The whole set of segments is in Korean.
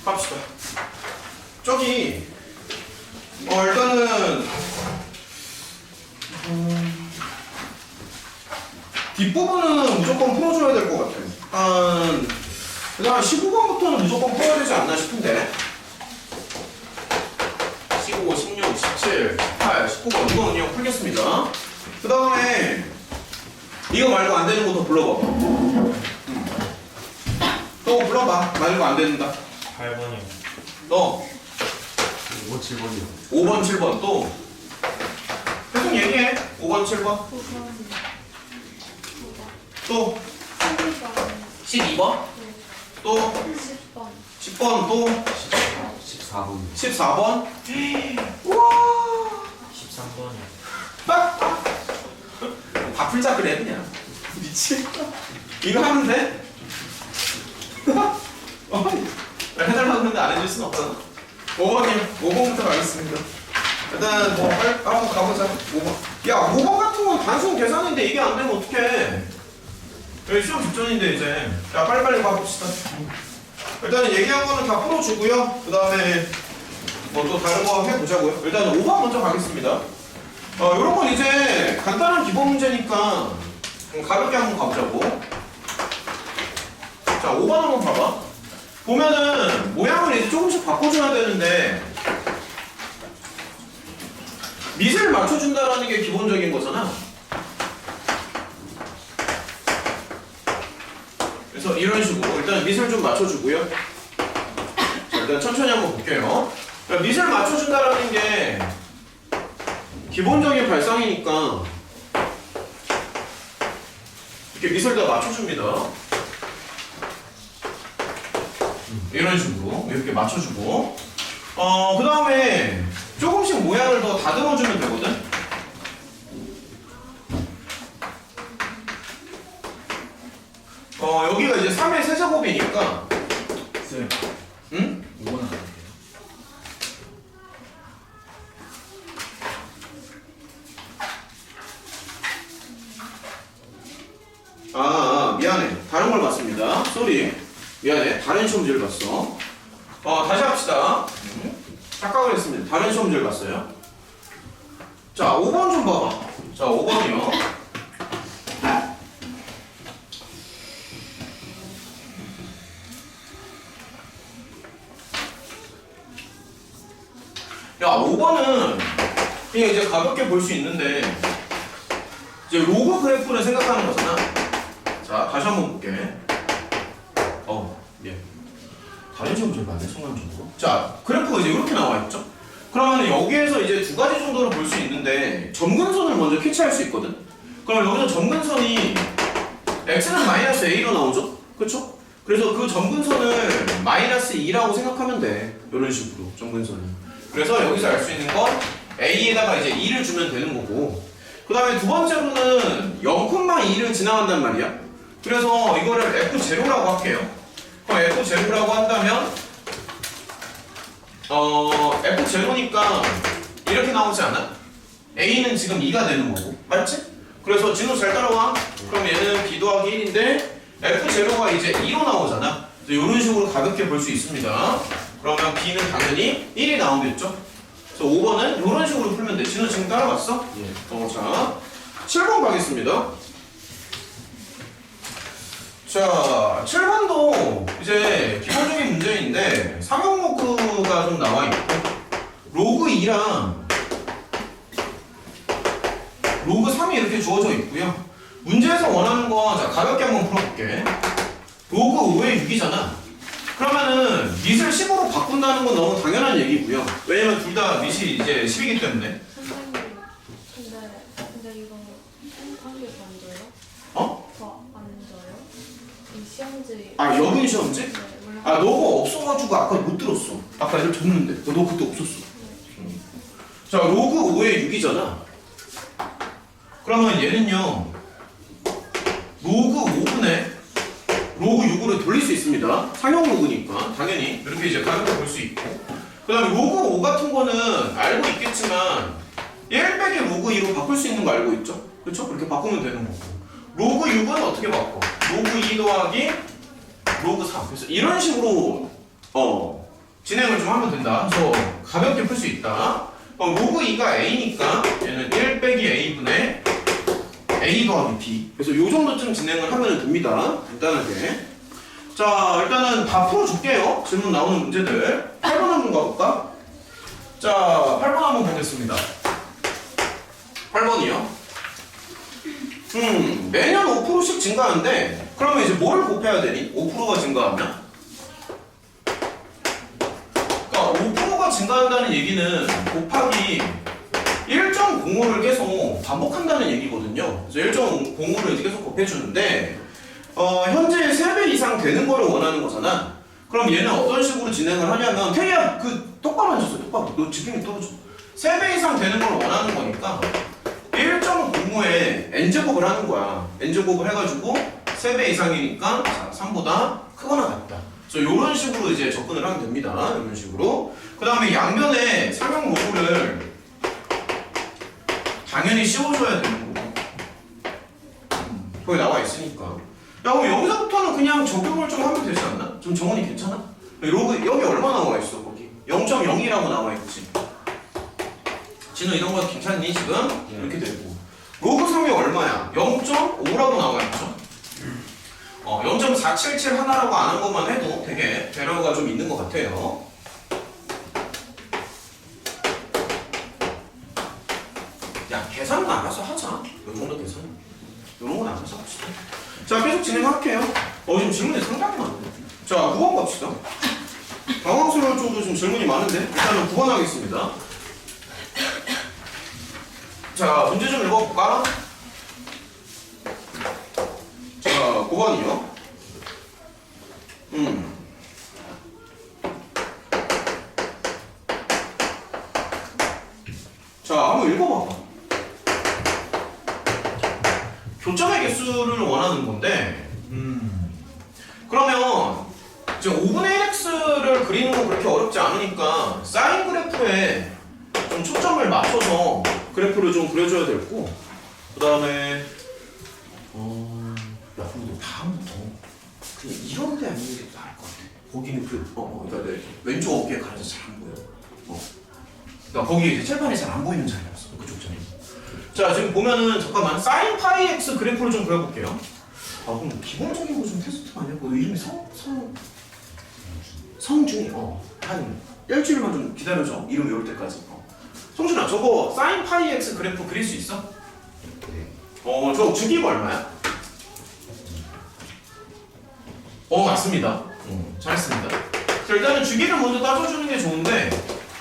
합시다. 저기 일단은 뒷부분은 무조건 풀어줘야 될 것 같아요. 그다음 15번부터는 무조건 풀어야 되지 않나 싶은데 15, 16, 17, 18, 19번 이거는 그냥 풀겠습니다. 그 다음에 이거 말고 안 되는 거 더 불러봐봐. 또 불러봐. 말고 안 된다. 8번이요. 너 5, 7번이요. 5번, 7번 또 계속 얘기해. 5번, 7번 9번, 또 12번, 12번 또 10번, 10번 또 14번. 14번 우와 13번이요. 빡! 다 풀자 그래 그냥 미치겠다. 이거 하면 돼? 해달라고 했는데 안 해줄 순 없잖아. 5번이요. 5번부터 가겠습니다. 일단 뭐 빨리 한번 가보자. 5번. 야 5번 같은 건 단순 계산인데 이게 안 되면 어떡해. 여기 시험 직전인데 이제 야 빨리빨리 가봅시다. 일단은 얘기한 거는 다 풀어주고요. 그 다음에 뭐 또 다른 거 해보자고요. 일단은 5번 먼저 가겠습니다. 요런 건 이제 간단한 기본 문제니까 가볍게 한번 가보자고. 자 5번 한번 봐봐. 보면은 모양을 이제 조금씩 바꿔줘야 되는데 밑을 맞춰준다라는 게 기본적인 거잖아. 그래서 이런 식으로 일단 밑을 좀 맞춰주고요. 자, 일단 천천히 한번 볼게요. 그러니까 밑을 맞춰준다라는 게 기본적인 발상이니까 이렇게 밑을 다 맞춰줍니다. 이런 식으로 이렇게 맞춰주고 그 다음에 조금씩 모양을 더 다듬어주면 되거든. 여기가 이제 3의 세제곱이니까 쌤, 응? 5번 안 할게요. 미안해. 다른 걸 봤습니다. 쏘리. 미안해. 다른 시험지를 봤어. 다시 합시다. 착각을 했습니다. 다른 시험지를 봤어요. 자, 5번 좀 봐봐. 자, 5번이요. 야, 5번은 그냥 이제 가볍게 볼 수 있는데 이제 로그 그래프를 생각하는 거잖아. 자, 다시 한번 볼게. 예. 다른 시험지를 봤네, 순간적으로. 자, 그래프가 이제 이렇게 나와 있죠? 그러면 여기에서 이제 두 가지 정도로 볼 수 있는데 점근선을 먼저 캐치할 수 있거든? 그럼 여기서 점근선이 x는 마이너스 a로 나오죠? 그쵸? 그래서 그 점근선을 마이너스 2라고 생각하면 돼. 이런 식으로, 점근선을. 그래서 여기서 알 수 있는 건 a에다가 이제 2를 주면 되는 거고, 그 다음에 두 번째로는 0,2를 지나간단 말이야. 그래서 이거를 f0라고 할게요. 그럼 f0라고 한다면 f0니까 이렇게 나오지 않아? a는 지금 2가 되는 거고, 맞지? 그래서 진호 잘 따라와. 그럼 얘는 b 더하기 1인데 f0가 이제 2로 나오잖아. 이런 식으로 가볍게 볼 수 있습니다. 그러면 b는 당연히 1이 나오겠죠? 그래서 5번은 이런 식으로 풀면 돼. 진호 지금 따라갔어? 예. 자, 7번 가겠습니다. 자, 7번도 이제 기본적인 문제인데 삼형로그가 좀 나와 있고 로그 2랑 로그 3이 이렇게 주어져 있고요. 문제에서 원하는 거 자, 가볍게 한번 풀어볼게. 로그 5의 6이잖아. 그러면은 밑을 10으로 바꾼다는 건 너무 당연한 얘기고요. 왜냐면 둘 다 밑이 이제 10이기 때문에. 선생님, 근데 이거 한개 던져요? 어? 더 안 져요? 이 시험지. 여분 시험지? 네, 원래 너가 없어가지고 아까 못 들었어. 아까 애들 줬는데 너 그때 없었어. 자, 로그 5의 6이잖아. 그러면 얘는요 로그 5분의 로그 6으로 돌릴 수 있습니다. 상형 로그니까 당연히 이렇게 이제 가볍게 볼 수 있고, 그 다음에 로그 5 같은 거는 알고 있겠지만 1 빼기 로그 2로 바꿀 수 있는 거 알고 있죠? 그렇죠? 그렇게 바꾸면 되는 거고, 로그 6은 어떻게 바꿔? 로그 2 더하기 로그 3. 그래서 이런 식으로 진행을 좀 하면 된다. 그래서 가볍게 풀 수 있다. 로그 2가 a니까 얘는 1 빼기 a분의 a 더하기 b. 그래서 요 정도쯤 진행을 하면 됩니다. 간단하게. 자, 일단은 다 풀어줄게요. 질문 나오는 문제들. 8번 한번 가볼까? 자, 8번 한번 보겠습니다. 8번이요. 매년 5%씩 증가하는데, 그러면 이제 뭐를 곱해야 되니? 5%가 증가하면? 그러니까 5%가 증가한다는 얘기는 곱하기 1.05를 계속 반복한다는 얘기거든요. 그래서 1.05를 이제 계속 곱해주는데, 현재 3배 이상 되는 거를 원하는 거잖아. 그럼 얘는 어떤 식으로 진행을 하냐면, 태희야, 똑바로 앉았어, 똑바로. 너 집중이 떨어져. 3배 이상 되는 걸 원하는 거니까, 1.05에 n제곱을 하는 거야. n제곱을 해가지고, 3배 이상이니까, 3보다 크거나 같다. 그래서 이런 식으로 이제 접근을 하면 됩니다. 이런 식으로. 그 다음에 양변에 상형 로그를 당연히 씌워줘야 되는 거고. 거기 나와 있으니까. 야, 그럼 여기서부터는 그냥 적용을 좀 하면 되지 않나? 좀 정원이 괜찮아? 로그, 여기 얼마 나와 있어, 거기? 0.0이라고 나와 있지. 진우 이런 거 괜찮니, 지금? 이렇게 되고. 로그 3이 얼마야? 0.5라고 나와 있죠? 0.477 하나라고 안 한 것만 해도 되게 배려가 좀 있는 것 같아요. 야, 계산은 알아서 하자. 요 정도 계산. 요런 건 알아서 합시다. 자, 계속 진행할게요. 지금 질문이 상당히 많네. 자, 9번 갑시다. 당황스러울 정도 지금 질문이 많은데 일단은 9번 하겠습니다. 자, 문제 좀 읽어볼까? 자, 9번이요. 자, 한번 읽어봐봐. 교점의 개수를 원하는 건데, 그러면 지금 5분의 1x를 그리는 건 그렇게 어렵지 않으니까 사인 그래프에 좀 초점을 맞춰서 그래프를 좀 그려줘야 되고, 그 다음에 야, 근데 다음부터 그냥 이런 데 앉는 게 나을 것 같아. 거기는 그러니까 왼쪽 어깨에 가려서 잘 안 보여. 그러니까 거기 이제 칠판이 잘 안 보이는 자리였어. 그쪽 자리. 자, 지금 보면은 잠깐만 사인 파이 x 그래프를 좀 그려볼게요. 그럼 기본적인 거 좀 테스트만 해보고 이름이 성준이 한 일주일만 좀 기다려줘. 이름 외울 때까지. 성준아, 저거 사인 파이 x 그래프 그릴 수 있어? 저 주기가 얼마야? 맞습니다. 잘했습니다. 자, 일단은 주기를 먼저 따져주는 게 좋은데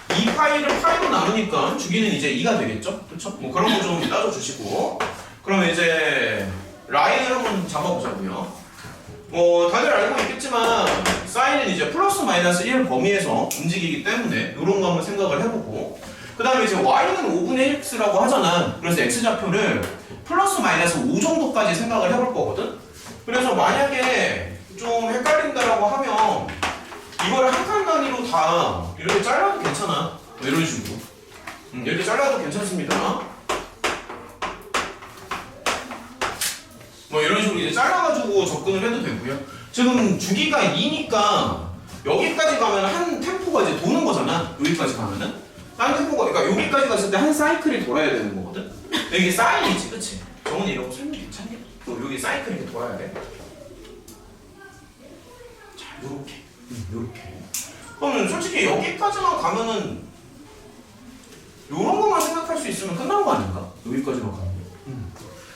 2파이를 파이로 나누니까 주기는 이제 2가 되겠죠? 그렇죠? 뭐 그런 거 좀 따져주시고, 그러면 이제 라인을 한번 잡아보자고요. 다들 알고 있겠지만 사인은 이제 플러스 마이너스 1 범위에서 움직이기 때문에 이런 거 한번 생각을 해보고, 그 다음에 이제 y는 5분의 1x라고 하잖아. 그래서 x좌표를 플러스 마이너스 5 정도까지 생각을 해볼 거거든. 그래서 만약에 좀 헷갈린다라고 하면 이거를 한 칸 단위로 다 이렇게 잘라도 괜찮아. 이런 식으로. 이렇게 잘라도 괜찮습니다. 뭐 이런 식으로 이제 잘라가지고 접근을 해도 되고요. 지금 주기가 2니까 여기까지 가면 한 템포가 이제 도는 거잖아. 여기까지 가면은 한 템포가, 그러니까 여기까지 갔을 때 한 사이클이 돌아야 되는 거거든. 이게 사인이지, 그치? 정훈이 이런 거 설명 괜찮니? 또 여기 사이클이 이렇게 돌아야 돼. 자, 요렇게. 그러면 솔직히 여기까지만 가면은 요런 것만 생각할 수 있으면 끝난 거 아닌가? 여기까지만 가면.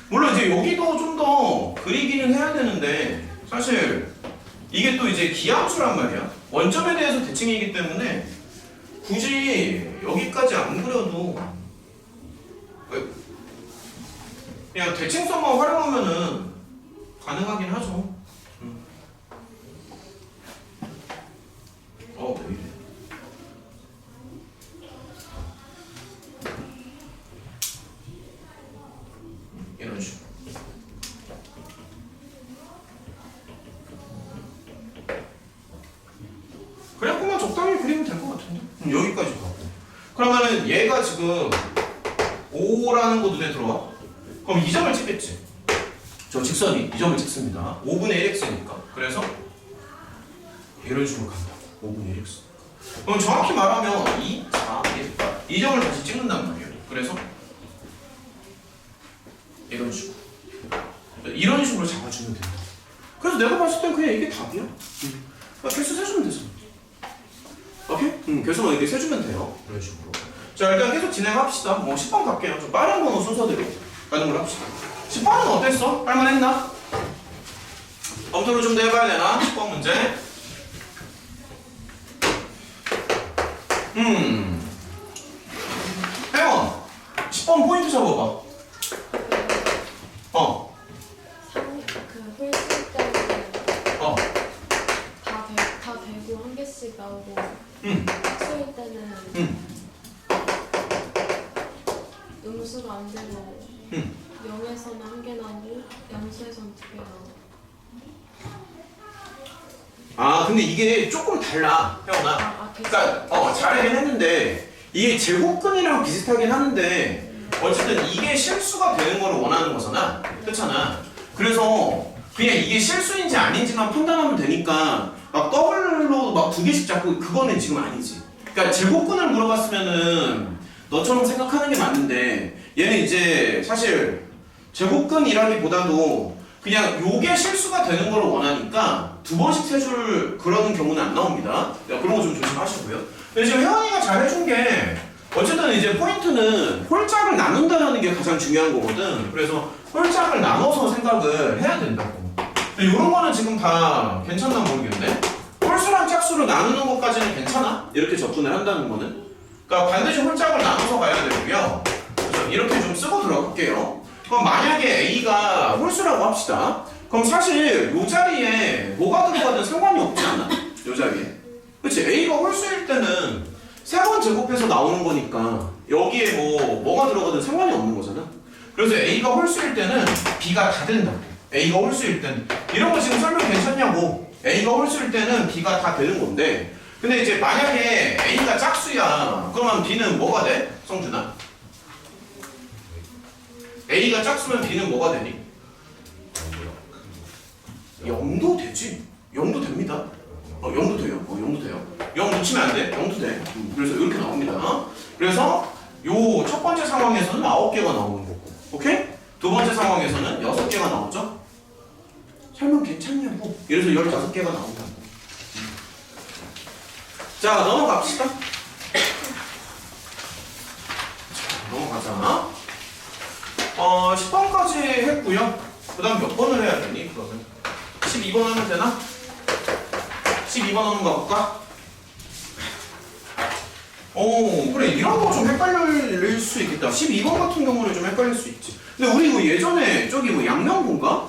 물론 이제 여기도 좀 더 그리기는 해야 되는데 사실 이게 또 이제 기함수란 말이야. 원점에 대해서 대칭이기 때문에 굳이 여기까지 안 그려도 그냥 대칭성만 활용하면은 가능하긴 하죠. 왜 이래? 이런 식으로. 그래프만 적당히 그리면 될 것 같은데? 여기까지 가고. 그러면은 얘가 지금 5라는 거 눈에 들어와? 그럼 이 점을 찍겠지? 저 직선이 이 점을 찍습니다. 5분의 1x니까. 그래서 이런 식으로 간다. 5분의 1x. 그럼 정확히 말하면 2, 4, 1, 이 점을 다시 찍는단 말이에요. 그래서 이런 식으로 이런 식으로 잡아주면 된다. 그래서 내가 봤을 땐 그냥 이게 답이야. 그러니까 개수 세주면 되잖아. 오케이? 개수만 이렇게 세주면 돼요. 이런 식으로. 자, 일단 계속 진행합시다. 10번 갈게요. 좀 빠른 번호 순서대로 가는 걸 합시다. 10번은 어땠어? 할만했나? 검토를 좀 더 해봐야 되나? 10번 문제. 혜원 10번 포인트 잡아봐. 그 홀수 때는 어. 다 되고 한 개씩 나오고 짝수일 때는 음수가 안 되고 0에서는 한 개 나오고 양수에서는 2개 나오고. 아, 근데 이게 조금 달라, 혜원아. 그러니까 잘하긴 했는데 이게 제곱근이랑 비슷하긴 하는데 어쨌든 이게 실수가 되는 걸 원하는 거잖아. 그렇잖아. 그래서 그냥 이게 실수인지 아닌지만 판단하면 되니까 막 더블로 막 2개씩 잡고 그거는 지금 아니지. 그러니까 제곱근을 물어봤으면은 너처럼 생각하는 게 맞는데 얘는 이제 사실 제곱근이라기보다도 그냥 요게 실수가 되는 걸 원하니까 2번씩 세줄 그러는 경우는 안 나옵니다. 그런 거 좀 조심하시고요. 근데 지금 혜원이가 잘 해준 게 어쨌든 이제 포인트는 홀짝을 나눈다라는 게 가장 중요한 거거든. 그래서 홀짝을 나눠서 생각을 해야 된다고. 근데 이런 거는 지금 다 괜찮나 모르겠네. 홀수랑 짝수로 나누는 것까지는 괜찮아? 이렇게 접근을 한다는 거는. 그러니까 반드시 홀짝을 나눠서 가야 되고요. 그래서 이렇게 좀 쓰고 들어갈게요. 그럼 만약에 A가 홀수라고 합시다. 그럼 사실 이 자리에 뭐가 들어가든 상관이 없지 않아? 이 자리에. 그치? A가 홀수일 때는 3번 제곱해서 나오는 거니까 여기에 뭐가 들어가든 상관이 없는 거잖아. 그래서 A가 홀수일 때는 B가 다 된다고. A가 홀수일 때는. 이런 거 지금 설명 괜찮냐고. A가 홀수일 때는 B가 다 되는 건데 근데 이제 만약에 A가 짝수야 그러면 B는 뭐가 돼? 성준아? A가 짝수면 B는 뭐가 되니? 0도 되지. 0도 됩니다. 0도 돼요. 0도 돼요. 0 놓치면 안 돼. 0도 돼. 그래서 이렇게 나옵니다. 그래서 요 첫 번째 상황에서는 9개가 나오는 거고. 오케이? 두 번째 상황에서는 6개가 나오죠? 설명 괜찮냐고. 그래서 15개가 나온다. 자, 넘어갑시다. 자, 넘어가자. 10번까지 했고요. 그 다음 몇 번을 해야 되니? 그러면 12번 하면 되나? 12번 한번 가볼까? 오, 그래. 이런 거 좀 헷갈릴 수 있겠다. 12번 같은 경우는 좀 헷갈릴 수 있지. 근데 우리 이거 예전에 저기 양명고인가?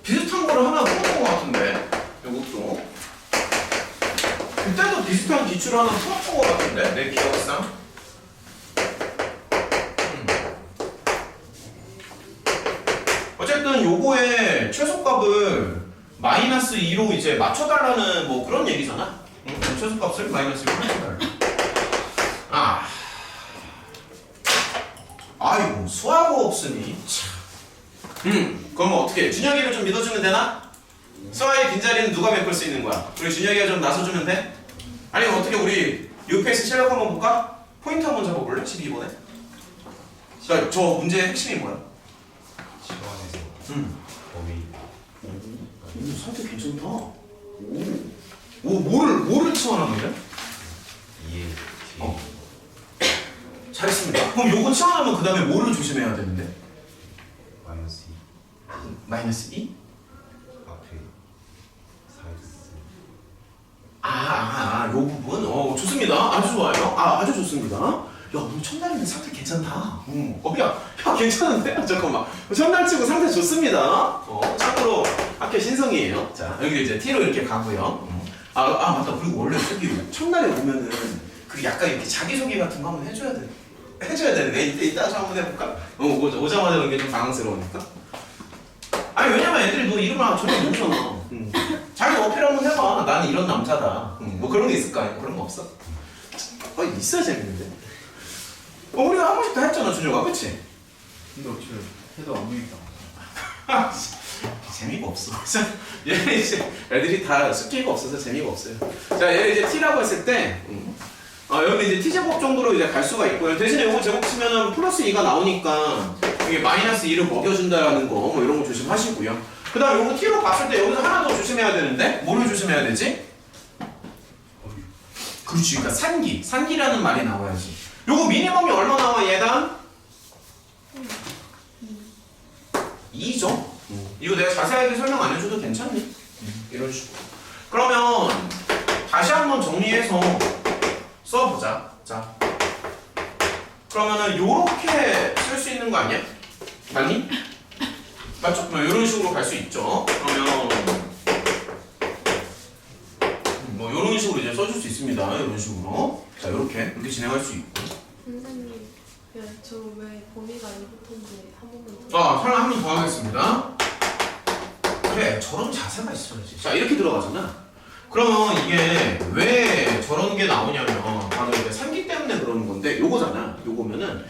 비슷한 거를 하나 풀었던 것 같은데. 이것도. 그때도 비슷한 기출을 하나 풀었던 것 같은데. 내 기억상. 어쨌든 요거의 최소값을 마이너스 2로 이제 맞춰달라는 뭐 그런 얘기잖아. 최소값을 마이너스 2로 맞춰달라. 아이고 수하고 없으니 참. 그럼 어떻게 준혁이를 좀 믿어주면 되나? 수아의 빈자리는 누가 메꿀 수 있는 거야? 우리 준혁이가 좀 나서주면 돼? 아니면 어떻게 우리 UPS 실력 한번 볼까? 포인트 한번 잡아볼래? 12번에. 자, 저 문제의 핵심이 뭐야? 시간에서 범위 오, 상태 괜찮다. 오, 뭐를 치환하는데? 이해 잘했습니다. 그럼 요거 치환하면 그 다음에 뭐를 조심해야 되는데? 마이너스 2 마이너스 2? 앞에 사이즈 요 부분? 좋습니다. 아주 좋아요. 아주 좋습니다. 야, 오늘 첫날인데 상태 괜찮다. 야, 괜찮은데? 잠깐만. 첫날 치고 상태 좋습니다. 참고로 학교 신성이에요. 자, 여기 이제 T로 이렇게 가고요. 맞다. 그리고 원래 저기 첫날에 오면은 그 약간 이렇게 자기소개 같은 거 한번 해줘야 돼. 해줘야 되는데 이따 한번 해볼까? 오자마자 그런 게 좀 당황스러우니까. 아니 왜냐면 애들이 너 이름을 전혀 모르잖아. 자기 어필 한번 해봐. 나는 이런 남자다. 뭐 그런 게 있을 거 아니야? 그런 거 없어? 있어야 재밌는데. 우리가 한 번씩 다 했잖아, 준혁아, 그치? 근데 어떻게 해도 안 보인다. 재미가 없어. 얘는 이제 애들이 다 스킬가 없어서 재미가 없어요. 자, 얘를 이제 t라고 했을 때, 여기 이제 t제곱 정도로 이제 갈 수가 있고요. 대신에 이거 제곱 치면은 플러스 2가 나오니까 이게 마이너스 2를 먹여준다라는 거, 뭐 이런 거 조심하시고요. 그 다음에 이거 t로 봤을 때 여기서 하나 더 조심해야 되는데, 뭐를 조심해야 되지? 그렇지, 그러니까 산기라는 말이 나와야지. 요거 미니멈이 얼마 나와, 얘당? 2죠? 이거 내가 자세하게 설명 안 해줘도 괜찮니? 이런 식으로. 그러면 다시 한번 정리해서 써보자. 자, 그러면은 요렇게 쓸 수 있는 거 아니야? 맞니? 맞죠? 이런 식으로 갈 수 있죠. 그러면 뭐 이런 식으로 이제 써줄 수 있습니다. 이런 식으로. 자, 이렇게 진행할 수 있고. 선생님, 저 왜 범위가 2부터인지 한 번만 더. 설명 한 번 더 하겠습니다. 그래, 저런 자세가 있어야지. 자, 이렇게 들어가잖아. 그러면 이게 왜 저런 게 나오냐면 바로 이제 산기 때문에 그러는 건데 요거잖아. 요거면은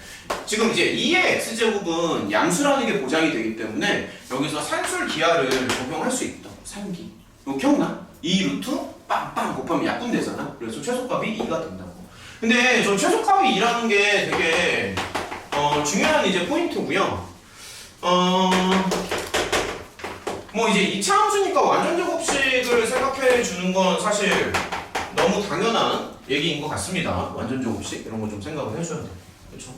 지금 이제 2의 x제곱은 양수라는 게 보장이 되기 때문에 여기서 산술 기하를 적용할 수 있다. 산기. 이거 기억나? 2 루트 빵빵 곱하면 약분되잖아. 그래서 최소값이 2가 된다고. 근데 저 최소값이 2라는 게 되게 중요한 이제 포인트고요. 뭐 이제 2차 함수니까 완전 제곱식을 생각해 주는 건 사실 너무 당연한 얘기인 것 같습니다. 완전 제곱식 이런 거 좀 생각을 해줘야 돼요. 그렇죠?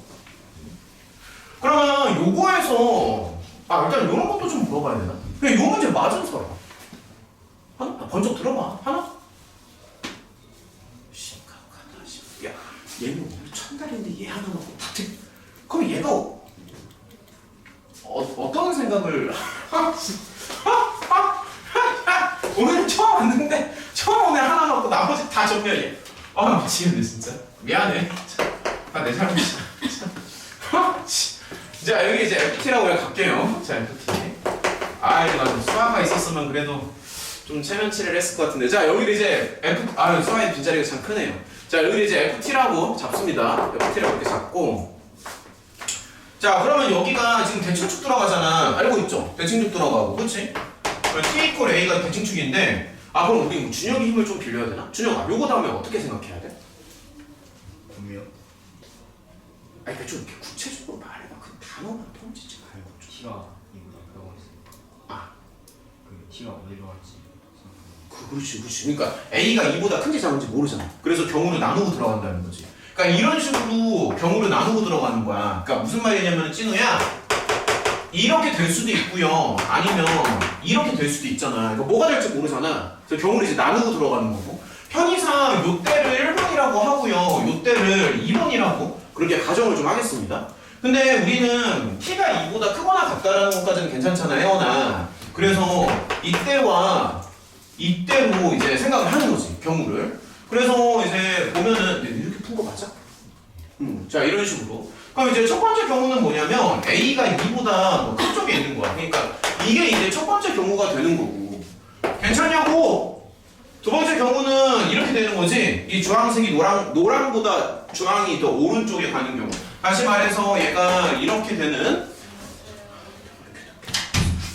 그러면 요거에서 일단 이런 것도 좀 물어봐야 되나? 그냥 요 문제 맞은 사람 하나? 번쩍 들어봐. 하나? 심각하다. 야, 얘는 오늘 첫날인데 얘 하나 놓고 다 틀. 그럼 얘가 어떤 생각을 오늘 처음 왔는데 처음 오늘 하나 먹고 나머지 다 정렬이야. 미치겠네 진짜. 미안해. 내 잘못이야. 자, 여기 이제 FT라고 갈게요. 자, FT. 이거 좀 수화가 있었으면 그래도 좀 체면치를 했을 것 같은데. 자, 여기 이제 수화의 빈자리가 참 크네요. 자, 여기 이제 FT라고 잡습니다. FT라고 이렇게 잡고. 자, 그러면 여기가 지금 대칭축 들어가잖아. 알고 있죠? 대칭축 들어가고, 그치? T 이퀄 A가 대칭축인데, 그럼 우리 준혁이 힘을 좀 빌려야 되나? 준혁아, 요거 다음에 어떻게 생각해야 돼? 분명 좀 이렇게 구체적으로 말해봐. 그 단어만 던지지 말고. T가 이보다 크다고 했어요. 그 T가 어디로 갈지 그렇지. 그러니까 A가 2보다 큰지 작은지 모르잖아. 그래서 경우를 나누고 들어간다는 거지. 그러니까 이런 식으로 경우를 나누고 들어가는 거야. 그러니까 무슨 말이냐면 찐우야, 이렇게 될 수도 있고요. 아니면 이렇게 될 수도 있잖아. 그러니까 뭐가 될지 모르잖아. 그래서 경우를 이제 나누고 들어가는 거고. 편의상 요 때를 1번이라고 하고요. 요 때를 2번이라고 그렇게 가정을 좀 하겠습니다. 근데 우리는 t가 2보다 크거나 같다라는 것까지는 괜찮잖아, 혜원아. 그래서 이때와 이때로 이제 생각을 하는 거지, 경우를. 그래서 이제 보면은 이렇게 푼 거 맞아? 자, 이런 식으로. 그럼 이제 첫 번째 경우는 뭐냐면 A가 2보다 큰 쪽에 있는 거야. 그러니까 이게 이제 첫 번째 경우가 되는 거고. 괜찮냐고? 두 번째 경우는 이렇게 되는 거지. 이 주황색이 노랑보다 주황이 더 오른쪽에 가는 경우. 다시 말해서 얘가 이렇게 되는.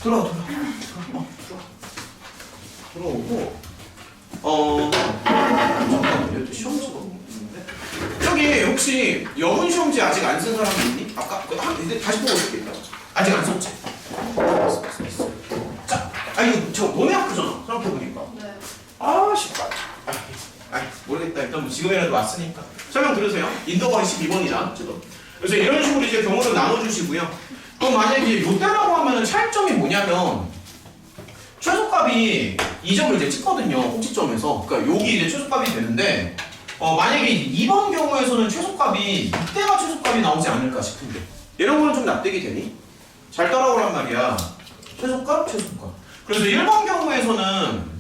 들어오고. 잠깐만, 얘도 시험지가 없는데. 저기 혹시 여분 시험지 아직 안 쓴 사람 있니? 아까 이제 다시 보고 올게. 아직 안 썼지? 자, 이거 저 너네 학교잖아. 생각해보니까. 네. 씨발. 모르겠다. 일단 뭐 지금이라도 왔으니까. 설명 들으세요. 인더번이 12번이다. 지금. 그래서 이런 식으로 이제 경우를 나눠주시고요. 그럼 만약에 요때라고 하면은 차이점이 뭐냐면 최소값이 2점을 이제 찍거든요. 꼭지점에서. 그러니까 여기 이제 최소값이 되는데 만약에 2번 경우에서는 최소값이 이때가 최소값이 나오지 않을까 싶은데 이런 거는 좀 납득이 되니? 잘 따라오란 말이야. 최소값. 그래서 1번 경우에서는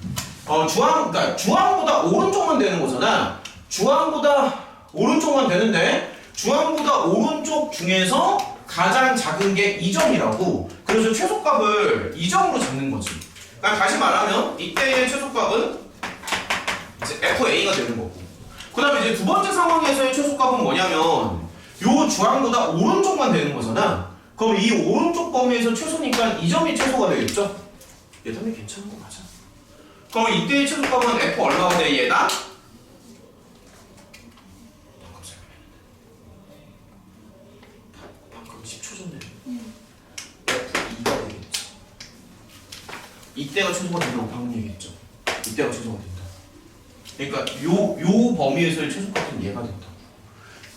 그러니까 주황보다 오른쪽만 되는 거잖아. 주황보다 오른쪽만 되는데 주황보다 오른쪽 중에서 가장 작은 게 2점이라고. 그래서 최소값을 2점으로 잡는 거지. 그러니까 다시 말하면 이때의 최소값은 이제 FA가 되는 거고. 그 다음에 이제 두 번째 상황에서의 최소값은 뭐냐면 요 주황보다 오른쪽만 되는 거잖아. 그럼 이 오른쪽 범위에서 최소니까 2점이 최소가 되겠죠? 얘 답이 괜찮은 거 맞아. 그럼 이때의 최소값은 F 얼마가 돼? 얘다? 방금 10초 전에 F2가 되겠지. 이때가 최소가 된다고 방금 얘기했죠. 이때가 최소가 된다. 그러니까 요 범위에서의 최소값은 얘가 된다.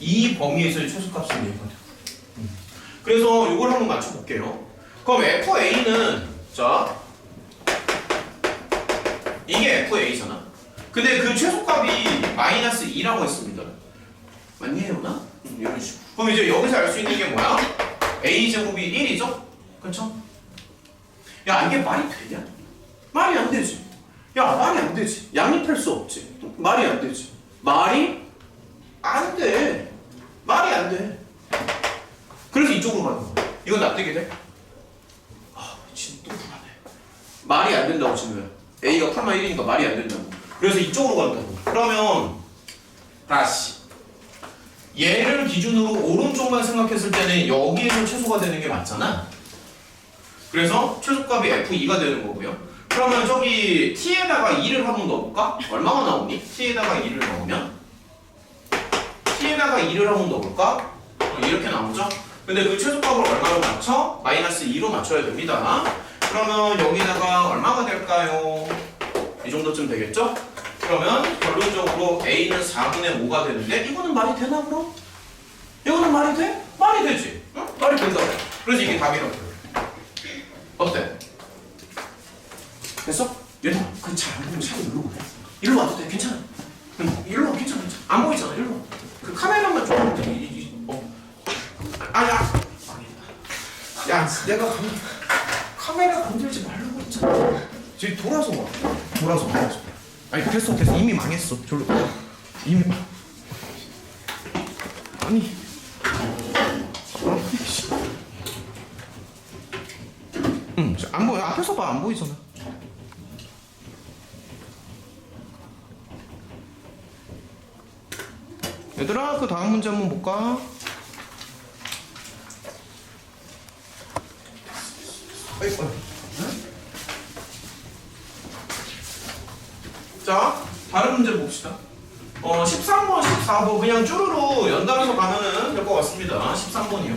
이 범위에서의 최소값은 얘가 된다. 그래서 요걸 한번 맞춰볼게요. 그럼 FA는 자 이게 FA잖아. 근데 그 최소값이 마이너스 2라고 했습니다. 맞니 혜연아? 이런 식으로. 그럼 이제 여기서 알 수 있는 게 뭐야? A제곱이 1이죠? 그렇죠? 야 이게 말이 되냐? 말이 안 되지. 야 말이 안 되지. 양립할 수 없지. 말이 안 되지. 말이 안 돼. 말이 안 돼. 그래서 이쪽으로 가는 거야. 이건 납득이 돼? 아 진짜 또 불안해. 말이 안 된다고 지금. A가 푸마 1이니까 말이 안 된다고. 그래서 이쪽으로 간다고. 그러면 다시 얘를 기준으로 오른쪽만 생각했을 때는 여기에서 최소가 되는 게 맞잖아. 그래서 최소값이 F2가 되는 거고요. 그러면 저기 T에다가 2를 한번 넣어볼까? 얼마가 나오니? T에다가 2를 넣으면 T에다가 2를 한번 넣어볼까? 이렇게 나오죠? 근데 그 최소값을 얼마로 맞춰? 마이너스 2로 맞춰야 됩니다. 그러면 여기다가 얼마가 될까요? 이 정도쯤 되겠죠? 그러면 결론적으로 A는 4분의 5가 되는데 이거는 말이 되나 그럼? 이거는 말이 돼? 말이 되지. 응? 말이 된다. 그래서 이게 답이라고. 어때? 됐어? 얘들아 그 잘 안 보면 차라리 일로 와. 일로 와도 돼. 괜찮아. 응, 일로 와. 괜찮아. 안 보이잖아. 일로 와. 그 카메라만 좀 아야. 야 내가 카메라 건들지 말라고 했잖아. 지금 돌아서 와. 돌아서. 아니 됐어 이미 망했어. 저로 이미 아니 안 보여. 앞에서 봐. 안 보이잖아. 얘들아 그 다음 문제 한번 볼까? 자 다른 문제 봅시다. 13번, 14번 그냥 쭈루루 연달아서 가면은 될 것 같습니다. 13번이요.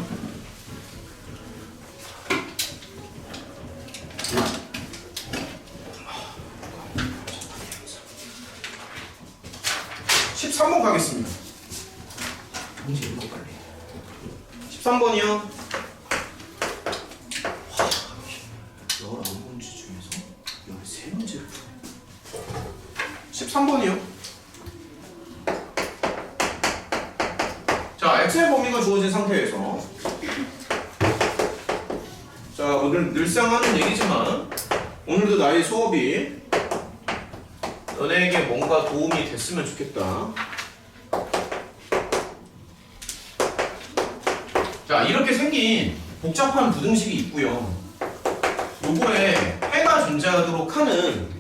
(13번) 가겠습니다. 문제 읽고 빨리. 13번이요. 19문제 중에서 13문제를 푸네. 13번이요. 자, x의 범위가 주어진 상태에서 자, 오늘 늘상 하는 얘기지만 오늘도 나의 수업이 너네에게 뭔가 도움이 됐으면 좋겠다. 자, 이렇게 생긴 복잡한 부등식이 있고요. 요거에 해가 존재하도록 하는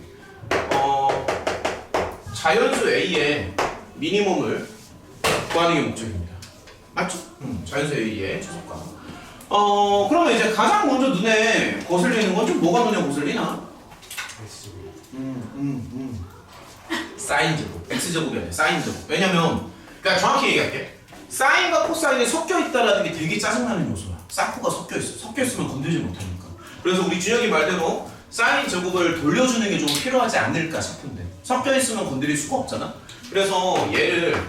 자연수 A의 미니멈을 구하는 게 목적입니다. 맞죠? 자연수 A의 최소값. 그러면 이제 가장 먼저 눈에 거슬리는 건 좀 뭐가 눈에 거슬리나? 사인 제곱. X제곱이 아니라 사인 제곱. 왜냐면, 그러니까 정확히 얘기할게. 사인과 코사인이 섞여 있다라는 게 되게 짜증나는 요소야. 사코가 섞여 있어. 섞여 있으면 건들지 못하니까. 그래서 우리 준혁이 말대로 사인 제곱을 돌려주는 게 좀 필요하지 않을까 싶은데. 섞여 있으면 건드릴 수가 없잖아. 그래서 얘를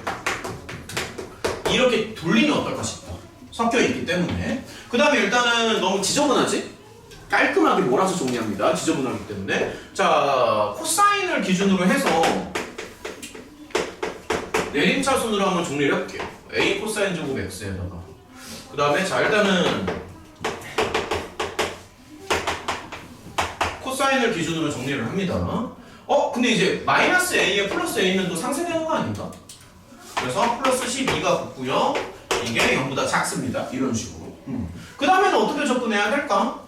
이렇게 돌리면 어떨까 싶다. 섞여 있기 때문에. 그 다음에 일단은 너무 지저분하지? 깔끔하게 몰아서 정리합니다. 지저분하기 때문에. 자, 코사인을 기준으로 해서 내림차순으로 한번 정리를 해볼게요. A 코사인 제곱 X에다가. 그 다음에 자, 일단은 코사인을 기준으로 정리를 합니다. 근데 이제 마이너스 A에 플러스 A는 또 상쇄되는 거 아닌가? 그래서 플러스 12가 붙고요. 이게 0보다 작습니다. 이런 식으로. 그 다음에는 어떻게 접근해야 될까?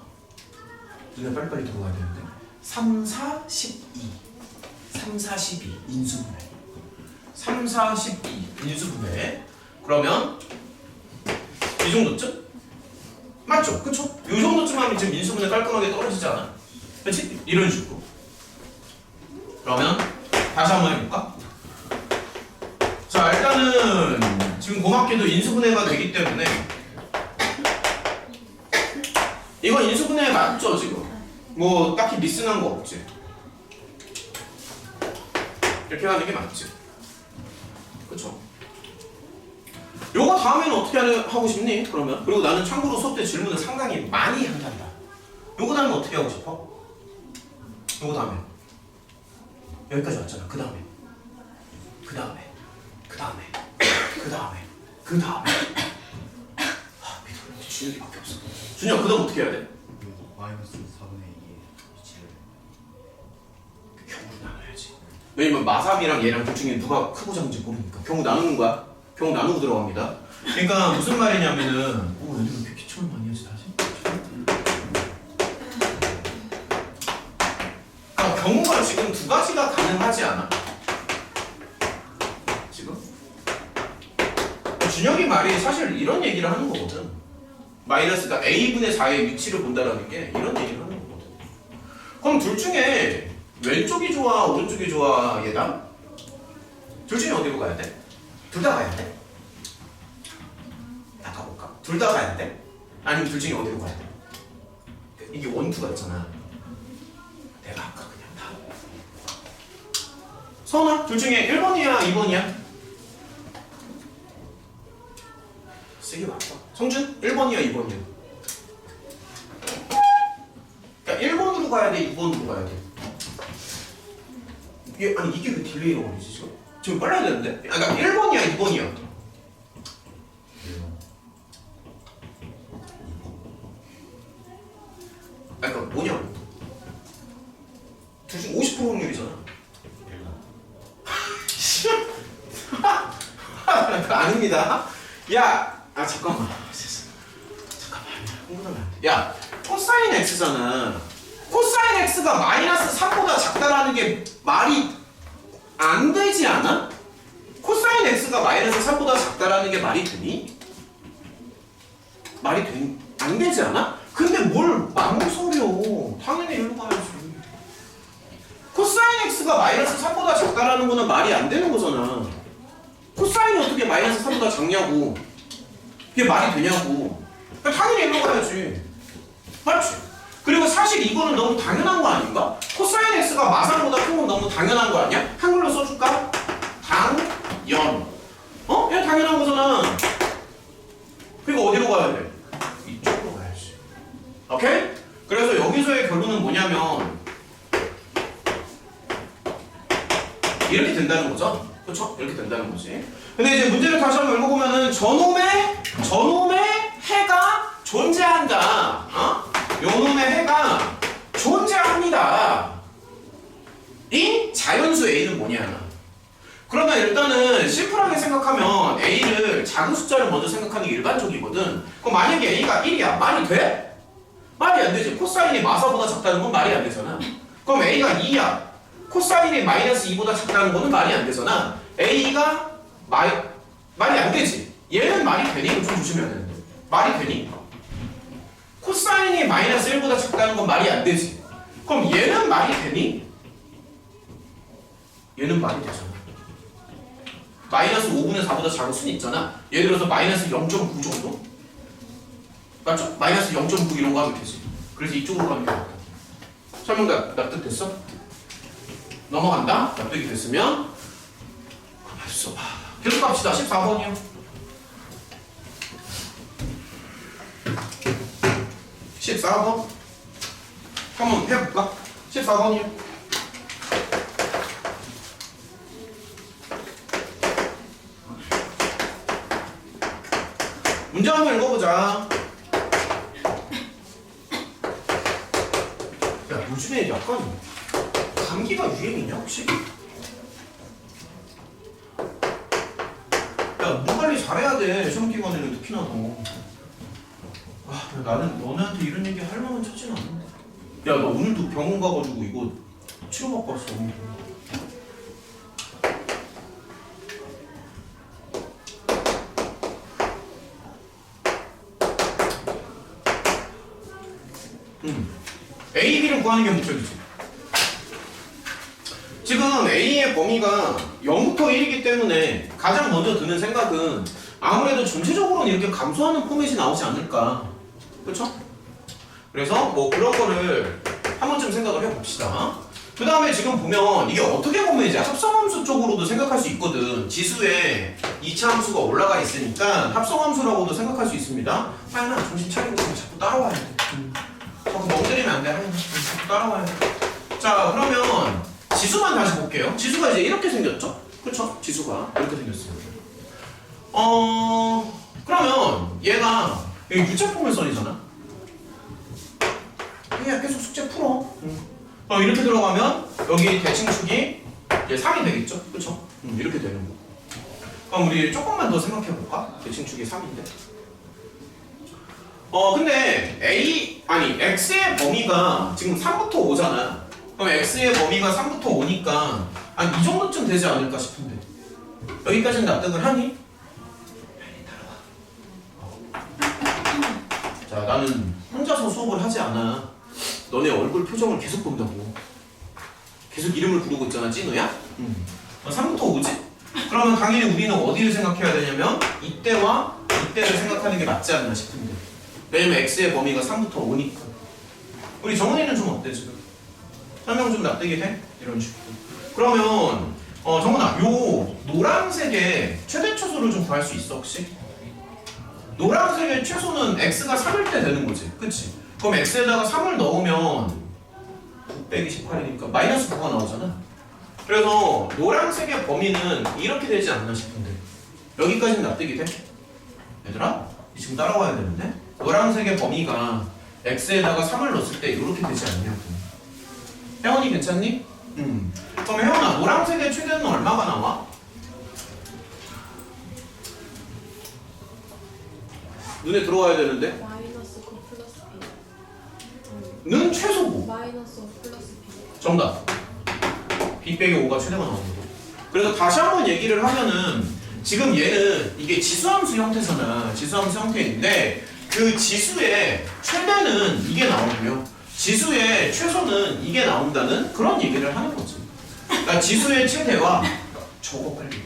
눈에 빨리빨리 들어가야 되는데 3, 4, 12 3, 4, 12 인수분해 3, 4, 12 인수분해 그러면 이 정도쯤? 맞죠? 그쵸? 이 정도쯤 하면 지금 인수분해 깔끔하게 떨어지지 않아? 그렇지? 이런 식으로. 그러면 다시 한번 해볼까? 자, 일단은 지금 고맙게도 인수분해가 되기 때문에 이건 인수분해 맞죠 지금? 뭐 딱히 미스난 거 없지? 이렇게 하는 게 맞지? 그쵸? 요거 다음에는 어떻게 하고 싶니? 그러면 그리고 나는 참고로 수업 때 질문을 상당히 많이 한단다. 요거 다음에 어떻게 하고 싶어? 요거 다음에 여기까지 왔잖아. 그 다음에 그 다음에 그 다음에 그 다음에 그 다음에 믿어 준혁이밖에 없어. 준혁 그 다음 어떻게 해야 돼? 마이너스 4분의 2의 위치를 경우를 나눠야지. 왜냐면 마삼이랑 얘랑 둘 중에 누가 크고 작은지 모르니까 경우 나누는 거야. 경우 나누고 들어갑니다. 그러니까 무슨 말이냐면은 애들 왜 이렇게 기초를 많이 하지 다시? 그러니까 경우가 지금 두 가지가 가능하지 않아. 지금 준혁이 말이 사실 이런 얘기를 하는 거거든. 마이너스가 a분의 4의 위치를 본다라는 게 이런 얘기를 하는 거거든. 그럼 둘 중에 왼쪽이 좋아 오른쪽이 좋아 얘다? 둘 중에 어디로 가야 돼? 둘 다 가야 돼? 바꿔볼까? 둘 다 가야 돼? 아니면 둘 중에 어디로 가야 돼? 이게 원투가 있잖아. 내가 아까 그냥 다 서은아 둘 중에 1번이야 2번이야? 세게 바꿔. 성준 1번이야 2번이야? 그러니까 1번으로 가야 돼 2번으로 가야 돼? 아니 이게 왜 딜레이가 걸리지 지금? 지금 빨라야 되는데? 그러니까 1번이야 2번이야? 그러니까 뭐냐고. 둘 중 50% 확률이잖아. 아닙니다. 야, 잠깐만. 흥분하면 안 돼. 야, 코사인 x잖아. 코사인 x가 마이너스 3보다 작다라는 게 말이 안 되지 않아? 코사인 x가 마이너스 3보다 작다라는 게 말이 되니? 안 되지 않아? 근데 뭘 망설여. 당연히 일로 가야지. 코사인 x가 마이너스 3보다 작다라는 거는 말이 안 되는 거잖아. 코사인이 어떻게 마이너스 3보다 작냐고. 그게 말이 되냐고. 당연히 일로 가야지. 맞지? 그리고 사실 이거는 너무 당연한 거 아닌가? 코사인 x가 마상보다 큰 건 너무 당연한 거 아니야? 한글로 써줄까? 당연. 얘 당연한 거잖아. 그리고 어디로 가야 돼? 이쪽으로 가야지. 오케이? 그래서 여기서의 결론은 뭐냐면 이렇게 된다는 거죠. 그렇죠? 이렇게 된다는 거지. 근데 이제 문제를 다시 한번 읽어보면은 저놈의 해가 존재한다. 요놈의 해가 존재합니다. 이 자연수 A는 뭐냐? 그러면 일단은 심플하게 생각하면 A를 작은 숫자를 먼저 생각하는 게 일반적이거든. 그럼 만약에 A가 1이야. 말이 돼? 말이 안 되지. 코사인이 마사보다 작다는 건 말이 안 되잖아. 그럼 A가 2야. 코사인이 마이너스 2보다 작다는 거는 말이 안 되잖아. A가 말이 안 되지. 얘는 말이 되니? 좀 조심해야 되는데. 말이 되니? 코사인이 마이너스 1보다 작다는 건 말이 안 되지. 그럼 얘는 말이 되니? 얘는 말이 되잖아. 마이너스 5분의 4보다 작은 순위 있잖아. 예를 들어서 마이너스 0.9 정도? 맞죠? 마이너스 0.9 이런 거 하면 되지. 그래서 이쪽으로 가면 돼. 설명 납득됐어? 넘어간다? 납득이 됐으면 가만히 있어봐. 계속 갑시다. 14번이요. 14번 한번 해볼까? 14번이요. 문제 한번 읽어보자. 야, 요즘에 약간 감기가 유행이냐 혹시? 야, 물 관리 잘해야 돼. 시험 기간에는 특히나 더. 나는 너네한테 이런 얘기 할 만한 처지는 않는데. 야, 너 오늘도 병원 가가지고 이거 치료받고 왔어. A, B를 구하는 게 목적이지. 지금 A의 범위가 0부터 1이기 때문에 가장 먼저 드는 생각은 아무래도 전체적으로는 이렇게 감소하는 포맷이 나오지 않을까. 그렇죠? 그래서 뭐 그런 거를 한 번쯤 생각을 해봅시다. 그 다음에 지금 보면 이게 어떻게 보면 이제 합성함수 쪽으로도 생각할 수 있거든. 지수에 2차 함수가 올라가 있으니까 합성함수라고도 생각할 수 있습니다. 하연아 정신 차리고 자꾸 따라와야 돼. 자꾸 멍들이면 안 돼. 하연아 자꾸 따라와야 돼. 자 그러면 지수만 다시 볼게요. 지수가 이제 이렇게 생겼죠? 그쵸? 지수가 이렇게 생겼어요. 그러면 얘가 여기 유체포물선이잖아. 그냥 계속 숙제 풀어. 이렇게 들어가면 여기 대칭축이 이제 3이 되겠죠? 그쵸? 이렇게 되는 거. 그럼 우리 조금만 더 생각해 볼까? 대칭축이 3인데. 근데 X의 범위가 지금 3부터 5잖아. 그럼 X의 범위가 3부터 5니까 한 이 정도쯤 되지 않을까 싶은데. 여기까지는 납득을 하니? 자, 나는 혼자서 수업을 하지 않아. 너네 얼굴 표정을 계속 본다고. 계속 이름을 부르고 있잖아, 찐우야? 3부터 5지? 그러면 당연히 우리는 어디를 생각해야 되냐면 이때와 이때를 생각하는 게 맞지 않나 싶은데. 왜냐면 X의 범위가 3부터 5니까. 우리 정은이는 좀 어때 지금? 설명 좀 납득이 돼? 이런 식으로. 그러면 정은아, 요 노란색의 최대 최소를 좀 구할 수 있어 혹시? 노란색의 최소는 X가 3일 때 되는 거지, 그치? 그럼 X에다가 3을 넣으면 9 빼기 18이니까 마이너스 9가 나오잖아. 그래서 노란색의 범위는 이렇게 되지 않나 싶은데 여기까지는 납득이 돼? 얘들아? 지금 따라와야 되는데? 노란색의 범위가 X에다가 3을 넣었을 때 이렇게 되지 않냐고. 혜원이 괜찮니? 그럼 혜원아, 노란색의 최대는 얼마가 나와? 눈에 들어와야 되는데? 마이너스 9 플러스 B. 는 최소고. 마이너스 5 플러스 B. 정답. B 빼기 5가 최대가 나오는 거고. 그래서 다시 한번 얘기를 하면은 지금 얘는 이게 지수함수 형태잖아. 지수함수 형태인데 그 지수의 최대는 이게 나오고요. 지수의 최소는 이게 나온다는 그런 얘기를 하는 거지. 그러니까 지수의 최대와 저거 빨리.